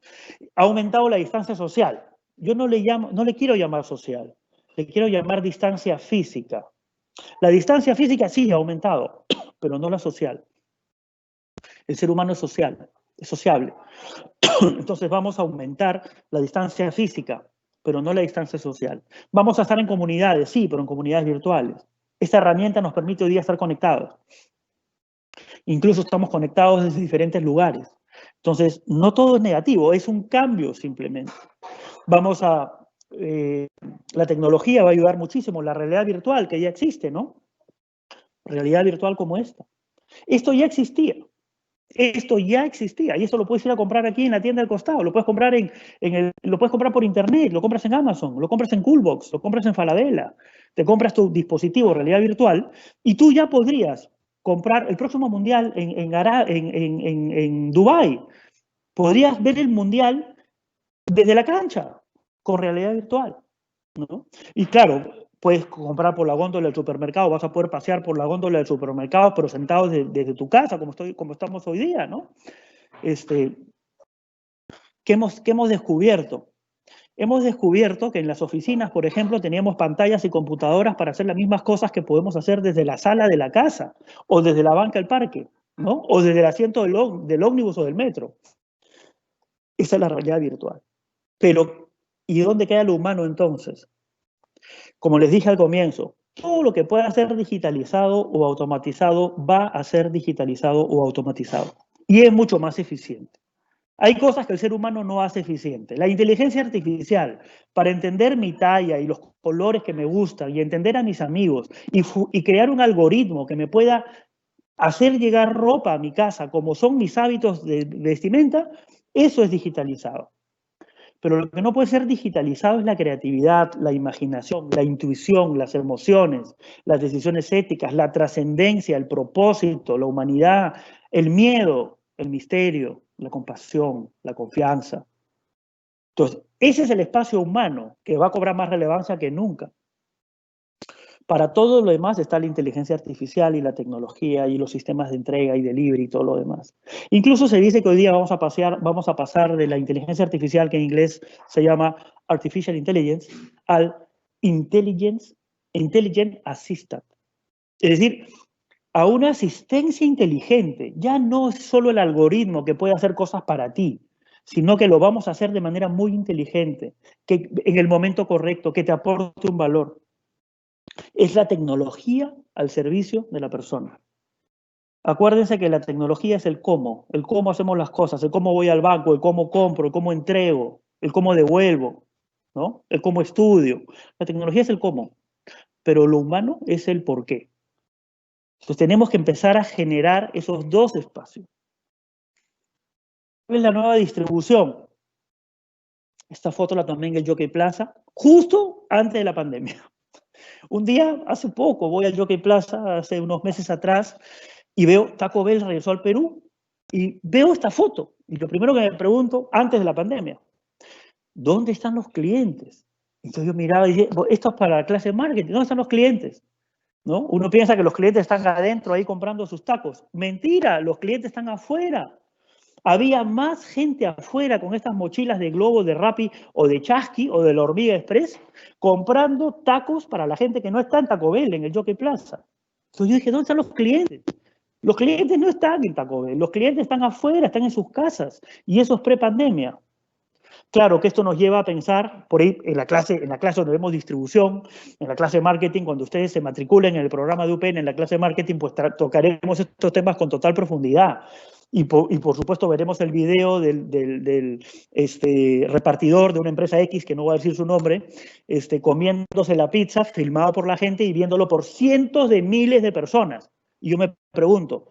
Ha aumentado la distancia social. Yo no le quiero llamar social, le quiero llamar distancia física. La distancia física sí ha aumentado, pero no la social. El ser humano es social, es sociable. Entonces vamos a aumentar la distancia física, pero no la distancia social. Vamos a estar en comunidades, sí, pero en comunidades virtuales. Esta herramienta nos permite hoy día estar conectados. Incluso estamos conectados desde diferentes lugares. Entonces, no todo es negativo, es un cambio simplemente. La tecnología va a ayudar muchísimo, la realidad virtual que ya existe, ¿no? Realidad virtual como esta. Esto ya existía. Esto ya existía y esto lo puedes ir a comprar aquí en la tienda del costado, lo puedes comprar lo puedes comprar por internet, lo compras en Amazon, lo compras en Coolbox, lo compras en Falabella, te compras tu dispositivo realidad virtual y tú ya podrías comprar el próximo mundial en Dubái. Podrías ver el mundial desde la cancha con realidad virtual, ¿no? Y claro, puedes comprar por la góndola del supermercado, vas a poder pasear por la góndola del supermercado, pero sentado desde tu casa, como estamos hoy día, ¿no? ¿Qué hemos descubierto? Hemos descubierto que en las oficinas, por ejemplo, teníamos pantallas y computadoras para hacer las mismas cosas que podemos hacer desde la sala de la casa, o desde la banca del parque, ¿no? O desde el asiento del ómnibus o del metro. Esa es la realidad virtual. Pero, ¿y dónde queda lo humano entonces? Como les dije al comienzo, Todo lo que pueda ser digitalizado o automatizado va a ser digitalizado o automatizado. Y es mucho más eficiente. Hay cosas que el ser humano no hace eficiente. La inteligencia artificial, para entender mi talla y los colores que me gustan y entender a mis amigos y crear un algoritmo que me pueda hacer llegar ropa a mi casa como son mis hábitos de vestimenta, eso es digitalizado. Pero lo que no puede ser digitalizado es la creatividad, la imaginación, la intuición, las emociones, las decisiones éticas, la trascendencia, el propósito, la humanidad, el miedo, el misterio, la compasión, la confianza. Entonces, ese es el espacio humano que va a cobrar más relevancia que nunca. Para todo lo demás está la inteligencia artificial y la tecnología y los sistemas de entrega y delivery y todo lo demás. Incluso se dice que hoy día vamos a pasar de la inteligencia artificial, que en inglés se llama Artificial Intelligence, al Intelligent Assistant. Es decir, a una asistencia inteligente. Ya no es solo el algoritmo que puede hacer cosas para ti, sino que lo vamos a hacer de manera muy inteligente, que en el momento correcto, que te aporte un valor. Es la tecnología al servicio de la persona. Acuérdense que la tecnología es el cómo hacemos las cosas, el cómo voy al banco, el cómo compro, el cómo entrego, el cómo devuelvo, ¿no? El cómo estudio. La tecnología es el cómo, pero lo humano es el por qué. Entonces tenemos que empezar a generar esos dos espacios. ¿Cuál es la nueva distribución? Esta foto la tomé en el Jockey Plaza, justo antes de la pandemia. Un día, hace poco, voy al Jockey Plaza, hace unos meses atrás, y veo Taco Bell regresó al Perú, y veo esta foto. Y lo primero que me pregunto, antes de la pandemia, ¿dónde están los clientes? Entonces yo miraba y dije, esto es para la clase de marketing, ¿dónde están los clientes? ¿No? Uno piensa que los clientes están adentro ahí comprando sus tacos. Mentira, los clientes están afuera. Había más gente afuera con estas mochilas de Globo, de Rappi o de Chasqui o de la Hormiga Express comprando tacos para la gente que no está en Taco Bell, en el Jockey Plaza. Entonces yo dije, ¿dónde están los clientes? Los clientes no están en Taco Bell, los clientes están afuera, están en sus casas. Y eso es prepandemia. Claro que esto nos lleva a pensar, por ahí en la clase donde vemos distribución, en la clase de marketing, cuando ustedes se matriculen en el programa de UPN, en la clase de marketing, pues tocaremos estos temas con total profundidad. Y por supuesto veremos el video del repartidor de una empresa X, que no voy a decir su nombre, comiéndose la pizza, filmado por la gente y viéndolo por cientos de miles de personas. Y yo me pregunto,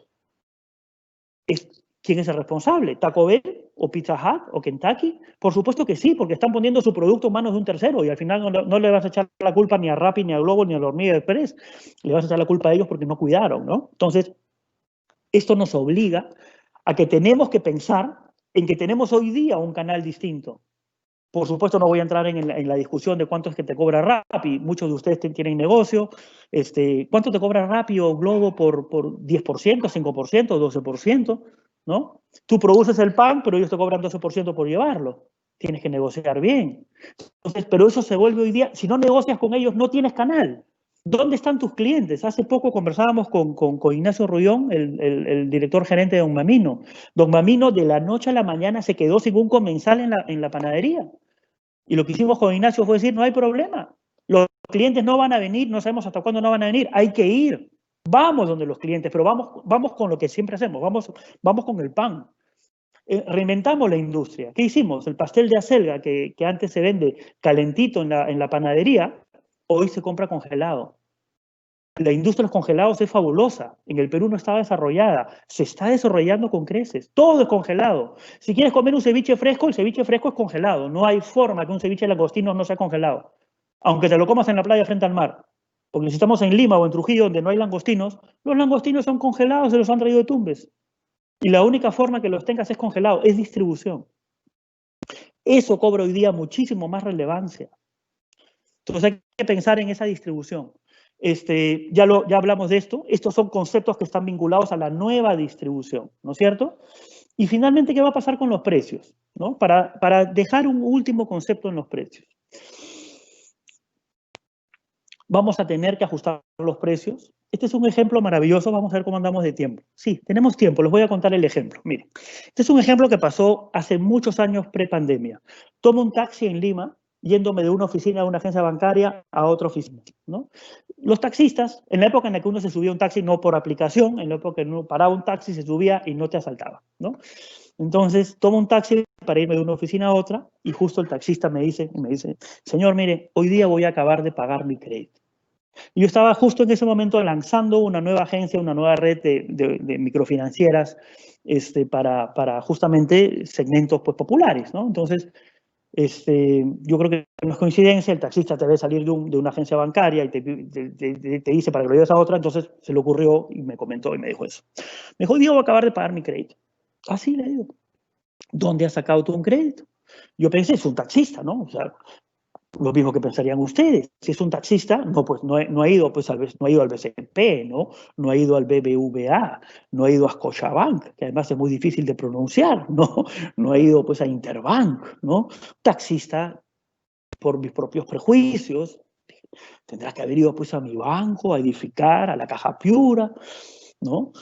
¿quién es el responsable? ¿Taco Bell o Pizza Hut o Kentucky? Por supuesto que sí, porque están poniendo su producto en manos de un tercero y al final no le vas a echar la culpa ni a Rappi, ni a Globo, ni a la Hormiga Express. Le vas a echar la culpa a ellos porque no cuidaron, ¿no? Entonces, esto nos obliga a que tenemos que pensar en que tenemos hoy día un canal distinto. Por supuesto, no voy a entrar en la discusión de cuánto es que te cobra Rappi. Muchos de ustedes tienen negocio. ¿Cuánto te cobra Rappi o Globo por 10%, 5%, 12%? ¿No? Tú produces el pan, pero ellos te cobran 12% por llevarlo. Tienes que negociar bien. Entonces, pero eso se vuelve hoy día, si no negocias con ellos, no tienes canal. ¿Dónde están tus clientes? Hace poco conversábamos con Ignacio Rullón, el director gerente de Don Mamino. Don Mamino de la noche a la mañana se quedó sin un comensal en la panadería. Y lo que hicimos con Ignacio fue decir, no hay problema. Los clientes no van a venir, no sabemos hasta cuándo no van a venir. Hay que ir. Vamos donde los clientes, pero vamos con lo que siempre hacemos. Vamos con el pan. Reinventamos la industria. ¿Qué hicimos? El pastel de acelga que antes se vende calentito en la panadería, hoy se compra congelado. La industria de los congelados es fabulosa. En el Perú no estaba desarrollada. Se está desarrollando con creces. Todo es congelado. Si quieres comer un ceviche fresco, el ceviche fresco es congelado. No hay forma que un ceviche de langostinos no sea congelado. Aunque te lo comas en la playa frente al mar. Porque si estamos en Lima o en Trujillo, donde no hay langostinos, los langostinos son congelados, se los han traído de Tumbes. Y la única forma que los tengas es congelado, es distribución. Eso cobra hoy día muchísimo más relevancia. Entonces hay que pensar en esa distribución. Ya hablamos de esto. Estos son conceptos que están vinculados a la nueva distribución, ¿no es cierto? Y finalmente, ¿qué va a pasar con los precios? ¿No? Para dejar un último concepto en los precios. Vamos a tener que ajustar los precios. Este es un ejemplo maravilloso. Vamos a ver cómo andamos de tiempo. Sí, tenemos tiempo. Les voy a contar el ejemplo. Miren, este es un ejemplo que pasó hace muchos años pre-pandemia. Tomo un taxi en Lima yéndome de una oficina de una agencia bancaria a otra oficina, ¿no? Los taxistas, en la época en la que uno se subía a un taxi no por aplicación, en la época en que uno paraba un taxi, se subía y no te asaltaba, ¿no? Entonces, tomo un taxi para irme de una oficina a otra y justo el taxista me dice, señor, mire, hoy día voy a acabar de pagar mi crédito. Y yo estaba justo en ese momento lanzando una nueva agencia, una nueva red de microfinancieras para justamente segmentos pues, populares, ¿no? Entonces, yo creo que no es coincidencia, el taxista te ve salir de una agencia bancaria y te dice para que lo lleves a otra, entonces se le ocurrió y me comentó y me dijo eso. Me dijo, Diego, voy a acabar de pagar mi crédito. Así le digo, ¿dónde has sacado tú un crédito? Yo pensé, es un taxista, ¿no? O sea, lo mismo que pensarían ustedes. Si es un taxista, no, pues no ha ido pues, no ha ido al BCP, ¿no? No ha ido al BBVA, no ha ido a Scotiabank, que además es muy difícil de pronunciar, ¿no? No ha ido pues a Interbank, ¿no? Taxista, por mis propios prejuicios, tendrá que haber ido pues a mi banco, a Edificar, a la Caja Piura, ¿no?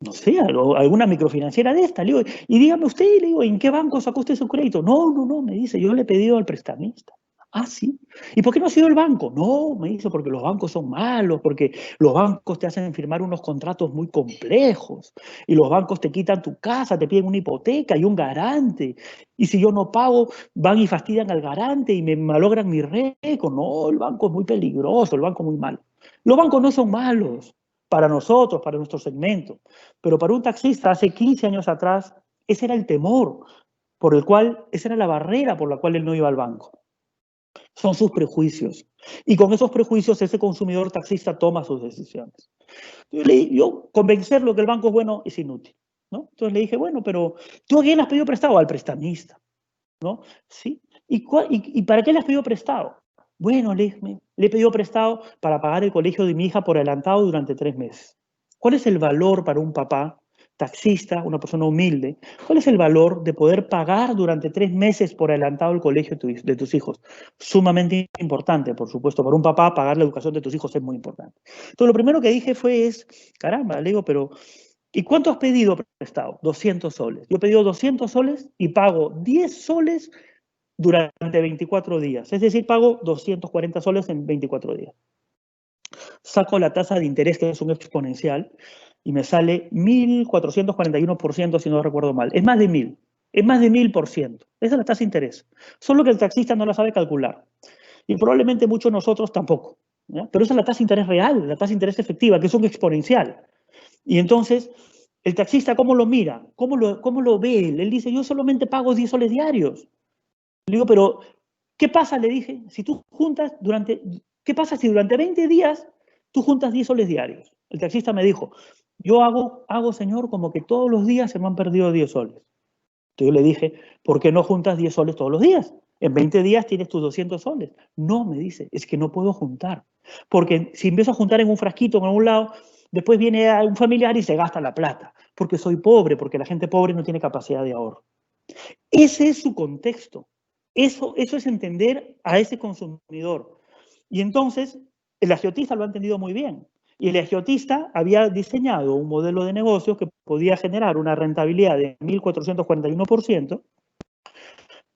No sé, alguna microfinanciera de esta. Le digo, y dígame usted, le digo, ¿en qué banco sacó usted su crédito? No, me dice, yo le he pedido al prestamista. Ah, sí. ¿Y por qué no ha sido el banco? No, me dice, porque los bancos son malos, porque los bancos te hacen firmar unos contratos muy complejos y los bancos te quitan tu casa, te piden una hipoteca y un garante. Y si yo no pago, van y fastidian al garante y me malogran mi récord. No, el banco es muy peligroso, el banco es muy malo. Los bancos no son malos para nosotros, para nuestro segmento. Pero para un taxista hace 15 años atrás, ese era el temor por el cual, esa era la barrera por la cual él no iba al banco. Son sus prejuicios. Y con esos prejuicios ese consumidor taxista toma sus decisiones. Yo convencerlo que el banco es bueno es inútil, ¿no? Entonces le dije, bueno, pero ¿tú a quién le has pedido prestado? Al prestamista, ¿no? ¿Sí? ¿Y para qué le has pedido prestado? Bueno, le he pedido prestado para pagar el colegio de mi hija por adelantado durante 3 meses. ¿Cuál es el valor para un papá taxista, una persona humilde? ¿Cuál es el valor de poder pagar durante 3 meses por adelantado el colegio de tus hijos? Sumamente importante, por supuesto. Para un papá pagar la educación de tus hijos es muy importante. Entonces, lo primero que dije caramba, le digo, pero ¿y cuánto has pedido prestado? 200 soles. Yo he pedido 200 soles y pago 10 soles durante 24 días. Es decir, pago 240 soles en 24 días. Saco la tasa de interés, que es un exponencial, y me sale 1.441%, si no recuerdo mal. Es más de 1.000. Es más de 1.000%. Esa es la tasa de interés. Solo que el taxista no la sabe calcular. Y probablemente muchos de nosotros tampoco. ¿Ya? Pero esa es la tasa de interés real, la tasa de interés efectiva, que es un exponencial. Y entonces, el taxista, ¿cómo lo mira? ¿Cómo lo ve él? Él dice, yo solamente pago 10 soles diarios. Le digo, pero, ¿qué pasa? Le dije, ¿qué pasa si durante 20 días tú juntas 10 soles diarios? El taxista me dijo, yo hago, señor, como que todos los días se me han perdido 10 soles. Entonces yo le dije, ¿por qué no juntas 10 soles todos los días? En 20 días tienes tus 200 soles. No, me dice, es que no puedo juntar. Porque si empiezo a juntar en un frasquito en algún lado, después viene un familiar y se gasta la plata. Porque soy pobre, porque la gente pobre no tiene capacidad de ahorro. Ese es su contexto. Eso es entender a ese consumidor. Y entonces, el agiotista lo ha entendido muy bien. Y el agiotista había diseñado un modelo de negocio que podía generar una rentabilidad de 1.441%,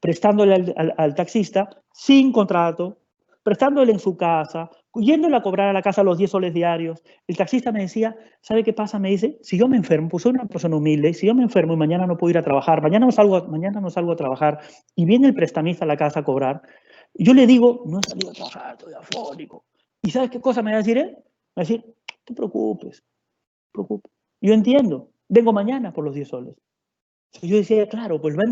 prestándole al taxista sin contrato, prestándole en su casa, yéndole a cobrar a la casa los 10 soles diarios. El taxista me decía, ¿sabe qué pasa? Me dice, si yo me enfermo, pues soy una persona humilde, si yo me enfermo y mañana no puedo ir a trabajar, mañana no salgo a trabajar y viene el prestamista a la casa a cobrar, yo le digo, no he salido a trabajar, estoy afónico. ¿Y sabes qué cosa me va a decir él? Me va a decir, no te preocupes, yo entiendo, vengo mañana por los 10 soles. Yo decía, claro, pues lo ha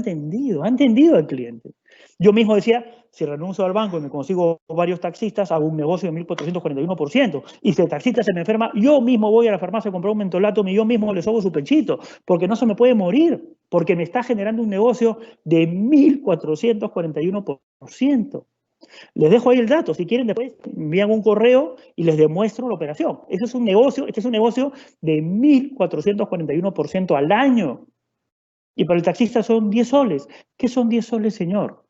entendido el cliente. Yo mismo decía, si renuncio al banco y me consigo varios taxistas, hago un negocio de 1.441%. Y si el taxista se me enferma, yo mismo voy a la farmacia a comprar un mentolato y yo mismo le sobo su pechito, porque no se me puede morir, porque me está generando un negocio de 1.441%. Les dejo ahí el dato, si quieren después envían un correo y les demuestro la operación. Este es un negocio de 1.441% al año. Y para el taxista son 10 soles. ¿Qué son 10 soles, señor?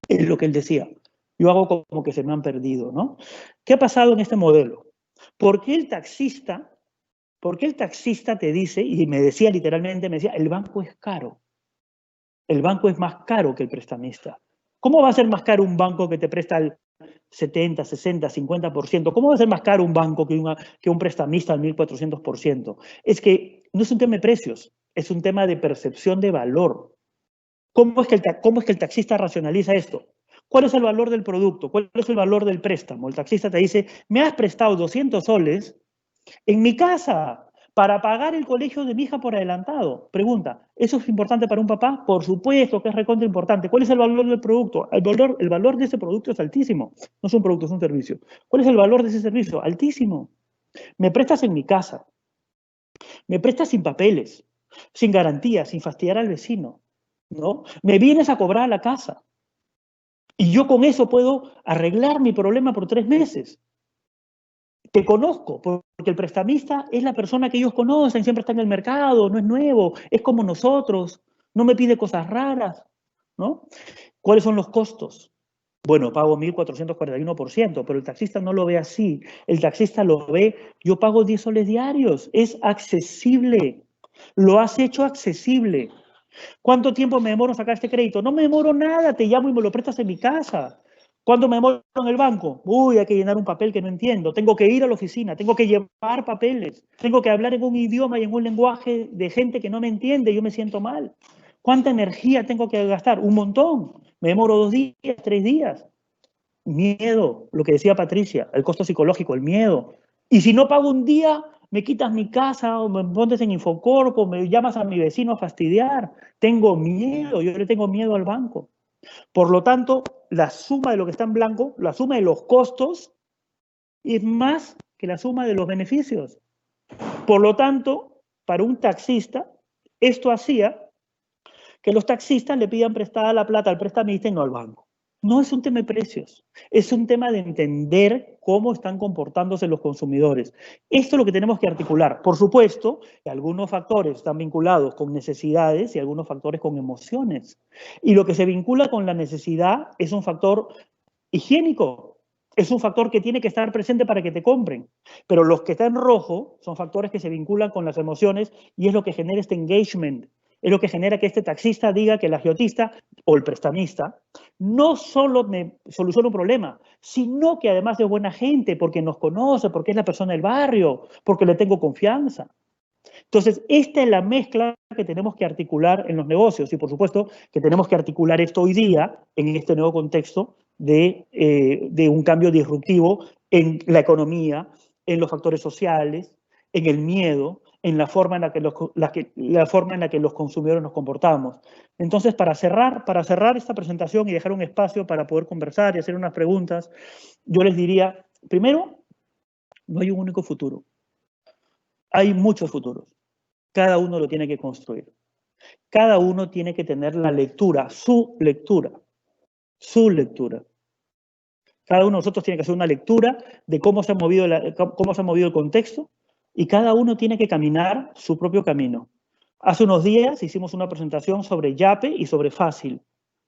Es lo que él decía. Yo hago como que se me han perdido, ¿no? ¿Qué ha pasado en este modelo? ¿Por qué el taxista te dice, y me decía literalmente, el banco es caro? El banco es más caro que el prestamista. ¿Cómo va a ser más caro un banco que te presta el 70, 60, 50%? ¿Cómo va a ser más caro un banco que un prestamista al 1400%? Es que no es un tema de precios, es un tema de percepción de valor. ¿Cómo es que el taxista racionaliza esto? ¿Cuál es el valor del producto? ¿Cuál es el valor del préstamo? El taxista te dice, me has prestado 200 soles en mi casa para pagar el colegio de mi hija por adelantado. Pregunta, ¿eso es importante para un papá? Por supuesto que es recontra importante. ¿Cuál es el valor del producto? El valor de ese producto es altísimo. No es un producto, es un servicio. ¿Cuál es el valor de ese servicio? Altísimo. Me prestas en mi casa. Me prestas sin papeles, sin garantía, sin fastidiar al vecino, ¿no? Me vienes a cobrar a la casa. Y yo con eso puedo arreglar mi problema por 3 meses. Te conozco, porque el prestamista es la persona que ellos conocen, siempre está en el mercado, no es nuevo, es como nosotros, no me pide cosas raras, ¿no? ¿Cuáles son los costos? Bueno, pago 1441%, pero el taxista no lo ve así. El taxista lo ve, yo pago 10 soles diarios, es accesible, lo has hecho accesible. ¿Cuánto tiempo me demoro en sacar este crédito? No me demoro nada, te llamo y me lo prestas en mi casa. ¿Cuánto me demoro en el banco? Uy, hay que llenar un papel que no entiendo. Tengo que ir a la oficina, tengo que llevar papeles, tengo que hablar en un idioma y en un lenguaje de gente que no me entiende, yo me siento mal. ¿Cuánta energía tengo que gastar? Un montón. Me demoro 2 días, 3 días. Miedo, lo que decía Patricia, el costo psicológico, el miedo. Y si no pago un día, me quitas mi casa o me pones en Infocorp o me llamas a mi vecino a fastidiar. Tengo miedo, yo le tengo miedo al banco. Por lo tanto, la suma de lo que está en blanco, la suma de los costos, es más que la suma de los beneficios. Por lo tanto, para un taxista, esto hacía que los taxistas le pidan prestada la plata al prestamista y no al banco. No es un tema de precios, es un tema de entender cómo están comportándose los consumidores. Esto es lo que tenemos que articular. Por supuesto, que algunos factores están vinculados con necesidades y algunos factores con emociones. Y lo que se vincula con la necesidad es un factor higiénico, es un factor que tiene que estar presente para que te compren. Pero los que están en rojo son factores que se vinculan con las emociones y es lo que genera este engagement. Es lo que genera que este taxista diga que el agiotista o el prestamista no solo me soluciona un problema, sino que además es buena gente, porque nos conoce, porque es la persona del barrio, porque le tengo confianza. Entonces, esta es la mezcla que tenemos que articular en los negocios y, por supuesto, que tenemos que articular esto hoy día en este nuevo contexto de un cambio disruptivo en la economía, en los factores sociales, en el miedo, en la forma en la que los consumidores nos comportamos. Entonces, para cerrar esta presentación y dejar un espacio para poder conversar y hacer unas preguntas, yo les diría, primero, no hay un único futuro. Hay muchos futuros. Cada uno lo tiene que construir. Cada uno tiene que tener la lectura, su lectura. Su lectura. Cada uno de nosotros tiene que hacer una lectura de cómo se ha movido el contexto y cada uno tiene que caminar su propio camino. Hace unos días hicimos una presentación sobre Yape y sobre Fácil.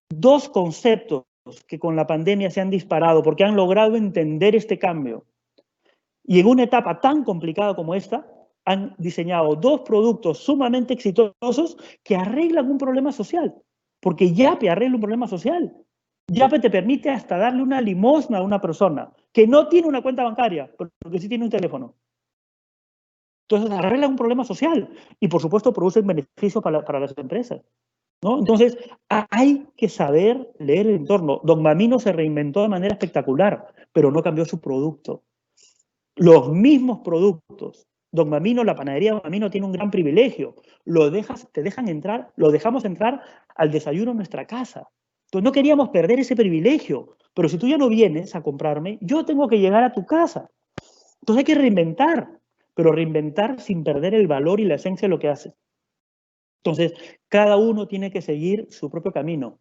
2 conceptos que con la pandemia se han disparado porque han logrado entender este cambio. Y en una etapa tan complicada como esta, han diseñado 2 productos sumamente exitosos que arreglan un problema social. Porque Yape arregla un problema social. Yape te permite hasta darle una limosna a una persona que no tiene una cuenta bancaria, pero que sí tiene un teléfono. Entonces arregla un problema social y, por supuesto, producen beneficios para las empresas, ¿no? Entonces, hay que saber leer el entorno. Don Mamino se reinventó de manera espectacular, pero no cambió su producto. Los mismos productos. Don Mamino, la panadería Don Mamino tiene un gran privilegio. Lo dejamos entrar al desayuno en nuestra casa. Entonces no queríamos perder ese privilegio. Pero si tú ya no vienes a comprarme, yo tengo que llegar a tu casa. Entonces hay que reinventar, pero reinventar sin perder el valor y la esencia de lo que haces. Entonces, cada uno tiene que seguir su propio camino.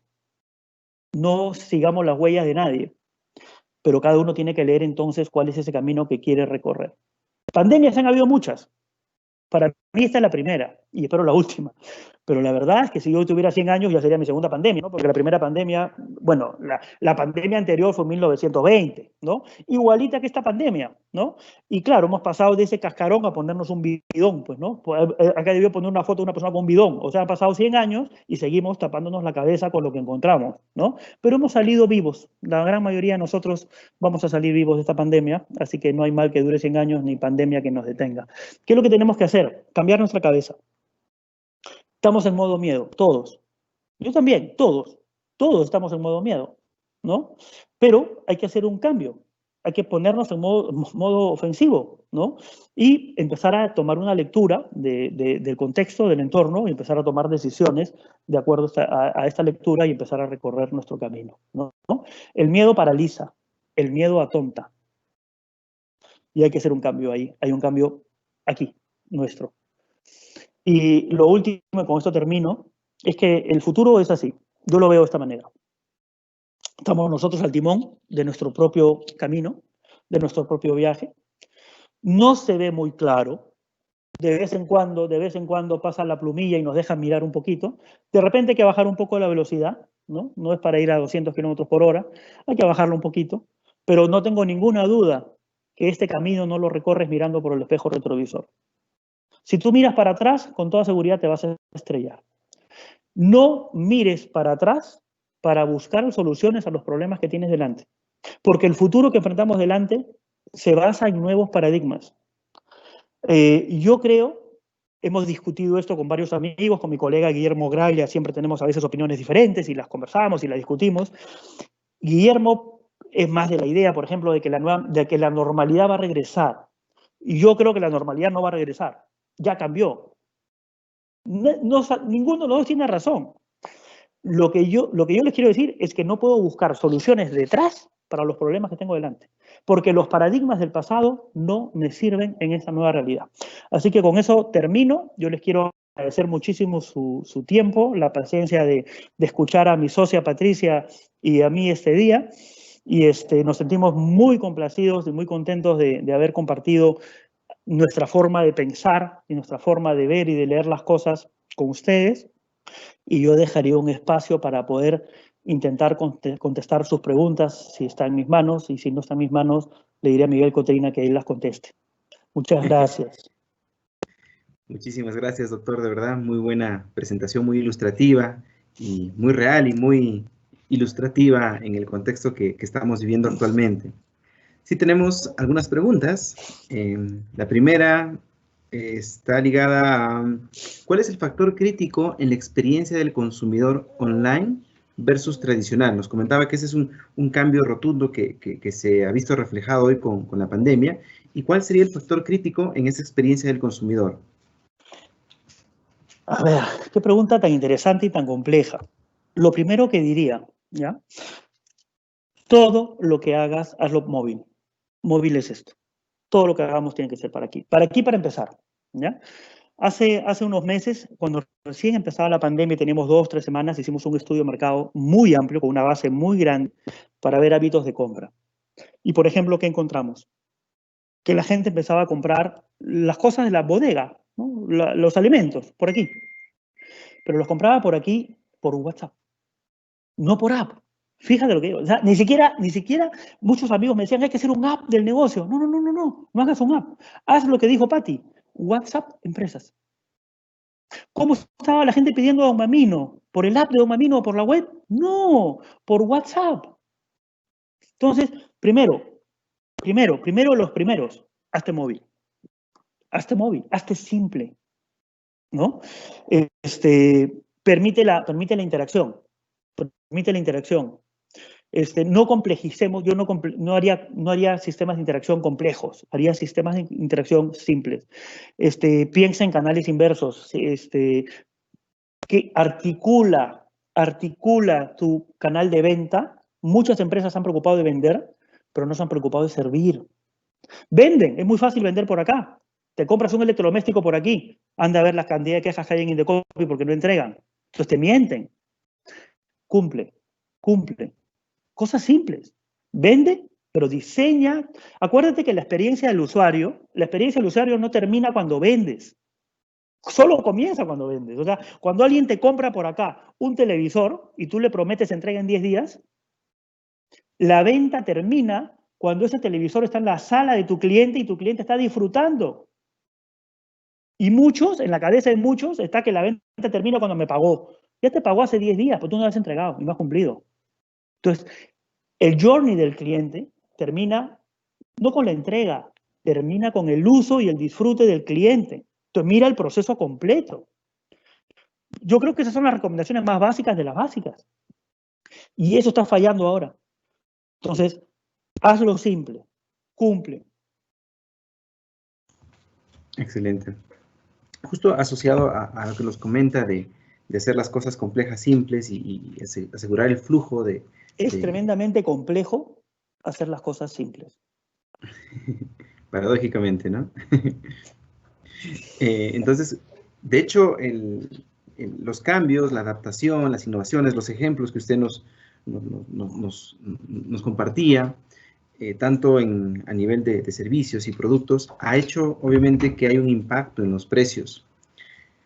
No sigamos las huellas de nadie, pero cada uno tiene que leer entonces cuál es ese camino que quiere recorrer. Pandemias han habido muchas. Para mí esta es la primera y espero la última. Pero la verdad es que si yo tuviera 100 años ya sería mi segunda pandemia, ¿no? Porque la primera pandemia, bueno, la pandemia anterior fue en 1920, ¿no? Igualita que esta pandemia, ¿no? Y claro, hemos pasado de ese cascarón a ponernos un bidón, pues, ¿no? Acá debió poner una foto de una persona con un bidón. O sea, han pasado 100 años y seguimos tapándonos la cabeza con lo que encontramos, ¿no? Pero hemos salido vivos. La gran mayoría de nosotros vamos a salir vivos de esta pandemia, así que no hay mal que dure 100 años ni pandemia que nos detenga. ¿Qué es lo que tenemos que hacer? Cambiar nuestra cabeza. Estamos en modo miedo, todos. Yo también, todos. Todos estamos en modo miedo, ¿no? Pero hay que hacer un cambio. Hay que ponernos en modo ofensivo, ¿no? Y empezar a tomar una lectura del contexto, del entorno, y empezar a tomar decisiones de acuerdo a esta lectura y empezar a recorrer nuestro camino, ¿no? El miedo paraliza, el miedo atonta. Y hay que hacer un cambio ahí. Hay un cambio aquí, nuestro. Y lo último, con esto termino, es que el futuro es así. Yo lo veo de esta manera. Estamos nosotros al timón de nuestro propio camino, de nuestro propio viaje. No se ve muy claro. De vez en cuando pasa la plumilla y nos dejan mirar un poquito. De repente hay que bajar un poco la velocidad, ¿no? No es para ir a 200 kilómetros por hora. Hay que bajarlo un poquito. Pero no tengo ninguna duda que este camino no lo recorres mirando por el espejo retrovisor. Si tú miras para atrás, con toda seguridad te vas a estrellar. No mires para atrás para buscar soluciones a los problemas que tienes delante. Porque el futuro que enfrentamos delante se basa en nuevos paradigmas. Yo creo, hemos discutido esto con varios amigos, con mi colega Guillermo Graglia, siempre tenemos a veces opiniones diferentes y las conversamos y las discutimos. Guillermo es más de la idea, por ejemplo, de que la normalidad va a regresar. Y yo creo que la normalidad no va a regresar. Ya cambió. Ninguno de los dos tiene razón. Lo que yo les quiero decir es que no puedo buscar soluciones detrás para los problemas que tengo delante, porque los paradigmas del pasado no me sirven en esta nueva realidad. Así que con eso termino. Yo les quiero agradecer muchísimo su tiempo, la paciencia de escuchar a mi socia Patricia y a mí este día. Y nos sentimos muy complacidos y muy contentos de haber compartido nuestra forma de pensar y nuestra forma de ver y de leer las cosas con ustedes. Y yo dejaría un espacio para poder intentar contestar sus preguntas, si está en mis manos, y si no está en mis manos, le diré a Miguel Cotrina que él las conteste. Muchas gracias. Muchísimas gracias, doctor. De verdad, muy buena presentación, muy ilustrativa y muy real y muy ilustrativa en el contexto que estamos viviendo actualmente. Sí tenemos algunas preguntas. La primera está ligada a ¿cuál es el factor crítico en la experiencia del consumidor online versus tradicional? Nos comentaba que ese es un cambio rotundo que se ha visto reflejado hoy con la pandemia. ¿Y cuál sería el factor crítico en esa experiencia del consumidor? A ver, qué pregunta tan interesante y tan compleja. Lo primero que diría, ¿ya? Todo lo que hagas, hazlo móvil. Móvil es esto. Todo lo que hagamos tiene que ser para aquí. Para aquí, para empezar, ¿ya? Hace unos meses, cuando recién empezaba la pandemia, teníamos 2 o 3 semanas, hicimos un estudio de mercado muy amplio, con una base muy grande, para ver hábitos de compra. Y, por ejemplo, ¿qué encontramos? Que la gente empezaba a comprar las cosas de la bodega, ¿no? Los alimentos, por aquí. Pero los compraba por aquí, por WhatsApp, no por app. Fíjate lo que digo. O sea, ni siquiera muchos amigos me decían, hay que hacer un app del negocio. No hagas un app. Haz lo que dijo Patti, WhatsApp Empresas. ¿Cómo estaba la gente pidiendo a Don Mamino? ¿Por el app de Don Mamino o por la web? No, por WhatsApp. Entonces, primero los primeros, hazte móvil. Hazte simple, ¿no? Permite la interacción. No complejicemos, yo no haría sistemas de interacción complejos, haría sistemas de interacción simples. Piensa en canales inversos, que articula tu canal de venta. Muchas empresas se han preocupado de vender, pero no se han preocupado de servir. Venden, es muy fácil vender por acá. Te compras un electrodoméstico por aquí, anda a ver la cantidad de quejas que hay en Indecopy porque no entregan. Entonces te mienten. Cumple. Cosas simples. Vende, pero diseña. Acuérdate que la experiencia del usuario no termina cuando vendes. Solo comienza cuando vendes. O sea, cuando alguien te compra por acá un televisor y tú le prometes entrega en 10 días, la venta termina cuando ese televisor está en la sala de tu cliente y tu cliente está disfrutando. Y muchos, en la cabeza de muchos, está que la venta termina cuando me pagó. Ya te pagó hace 10 días, pero tú no lo has entregado y no has cumplido. Entonces, el journey del cliente termina no con la entrega, termina con el uso y el disfrute del cliente. Entonces, mira el proceso completo. Yo creo que esas son las recomendaciones más básicas de las básicas. Y eso está fallando ahora. Entonces, hazlo simple, cumple. Excelente. Justo asociado a lo que nos comenta de hacer las cosas complejas simples y asegurar el flujo de... Es tremendamente complejo hacer las cosas simples. Paradójicamente, ¿no? Entonces, de hecho, los cambios, la adaptación, las innovaciones, los ejemplos que usted nos compartía, tanto a nivel de servicios y productos, ha hecho obviamente que hay un impacto en los precios.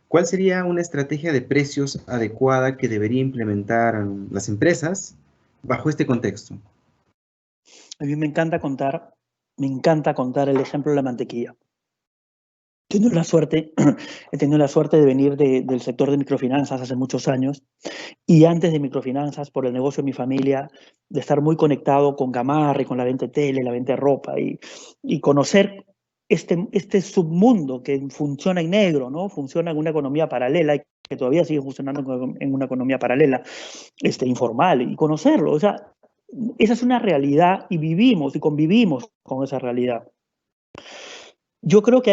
¿Cuál sería una estrategia de precios adecuada que debería implementar las empresas bajo este contexto? A mí me encanta contar el ejemplo de la mantequilla. He tenido la suerte de venir del sector de microfinanzas hace muchos años, y antes de microfinanzas, por el negocio de mi familia, de estar muy conectado con Gamarra, con la venta de tele, la venta de ropa, y conocer este submundo que funciona en negro, ¿no? Funciona en una economía paralela y que todavía sigue funcionando en una economía paralela, informal, y conocerlo. O sea, esa es una realidad y vivimos y convivimos con esa realidad. Yo creo que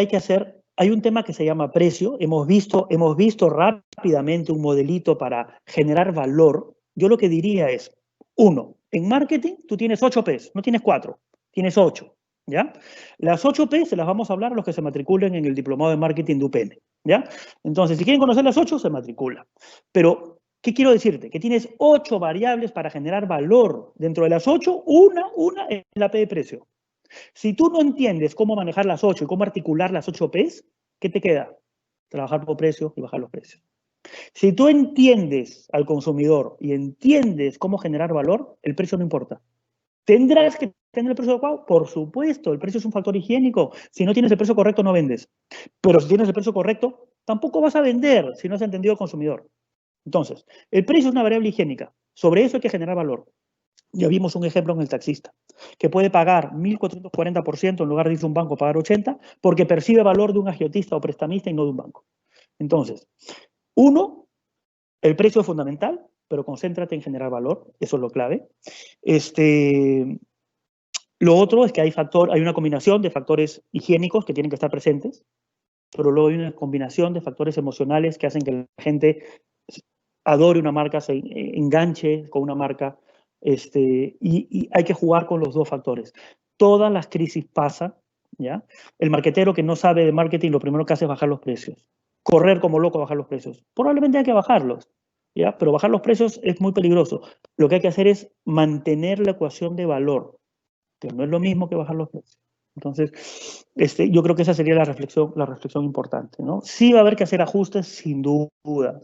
hay un tema que se llama precio. Hemos visto rápidamente un modelito para generar valor. Yo lo que diría es, 1, en marketing tú tienes 8 P's, no tienes 4, tienes 8, ¿ya? Las 8 P se las vamos a hablar a los que se matriculen en el diplomado de marketing de UPN, ¿ya? Entonces, si quieren conocer las 8, se matriculan. Pero, ¿qué quiero decirte? Que tienes 8 variables para generar valor. Dentro de las 8, una es la P de precio. Si tú no entiendes cómo manejar las 8 y cómo articular las 8 P's, ¿qué te queda? Trabajar por precio y bajar los precios. Si tú entiendes al consumidor y entiendes cómo generar valor, el precio no importa. ¿Tendrás que tener el precio adecuado? Por supuesto, el precio es un factor higiénico. Si no tienes el precio correcto, no vendes. Pero si tienes el precio correcto, tampoco vas a vender si no has entendido al consumidor. Entonces, el precio es una variable higiénica. Sobre eso hay que generar valor. Ya vimos un ejemplo en el taxista, que puede pagar 1.440% en lugar de irse a un banco a pagar 80%, porque percibe valor de un agiotista o prestamista y no de un banco. Entonces, 1, el precio es fundamental, pero concéntrate en generar valor, eso es lo clave. Lo otro es que hay una combinación de factores higiénicos que tienen que estar presentes, pero luego hay una combinación de factores emocionales que hacen que la gente adore una marca, se enganche con una marca. Y hay que jugar con los dos factores. Todas las crisis pasan, ¿ya? El marketero que no sabe de marketing, lo primero que hace es bajar los precios. Correr como loco a bajar los precios. Probablemente hay que bajarlos, ¿ya? Pero bajar los precios es muy peligroso. Lo que hay que hacer es mantener la ecuación de valor, que no es lo mismo que bajar los precios. Entonces, yo creo que esa sería la reflexión importante, ¿no? Sí va a haber que hacer ajustes, sin duda,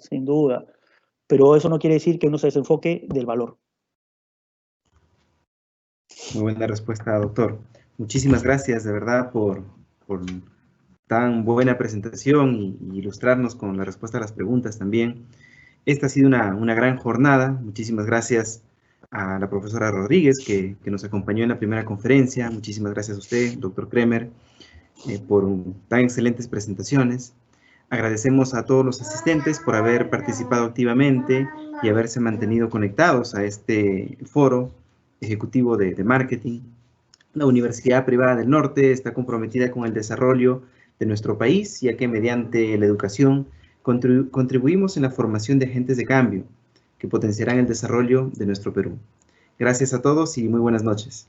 pero eso no quiere decir que uno se desenfoque del valor. Muy buena respuesta, doctor. Muchísimas gracias, de verdad, por tan buena presentación y ilustrarnos con la respuesta a las preguntas también. Esta ha sido una gran jornada. Muchísimas gracias a la profesora Rodríguez, que nos acompañó en la primera conferencia. Muchísimas gracias a usted, doctor Kremer, por tan excelentes presentaciones. Agradecemos a todos los asistentes por haber participado activamente y haberse mantenido conectados a este foro ejecutivo de marketing. La Universidad Privada del Norte está comprometida con el desarrollo de nuestro país, ya que mediante la educación contribuimos en la formación de agentes de cambio que potenciarán el desarrollo de nuestro Perú. Gracias a todos y muy buenas noches.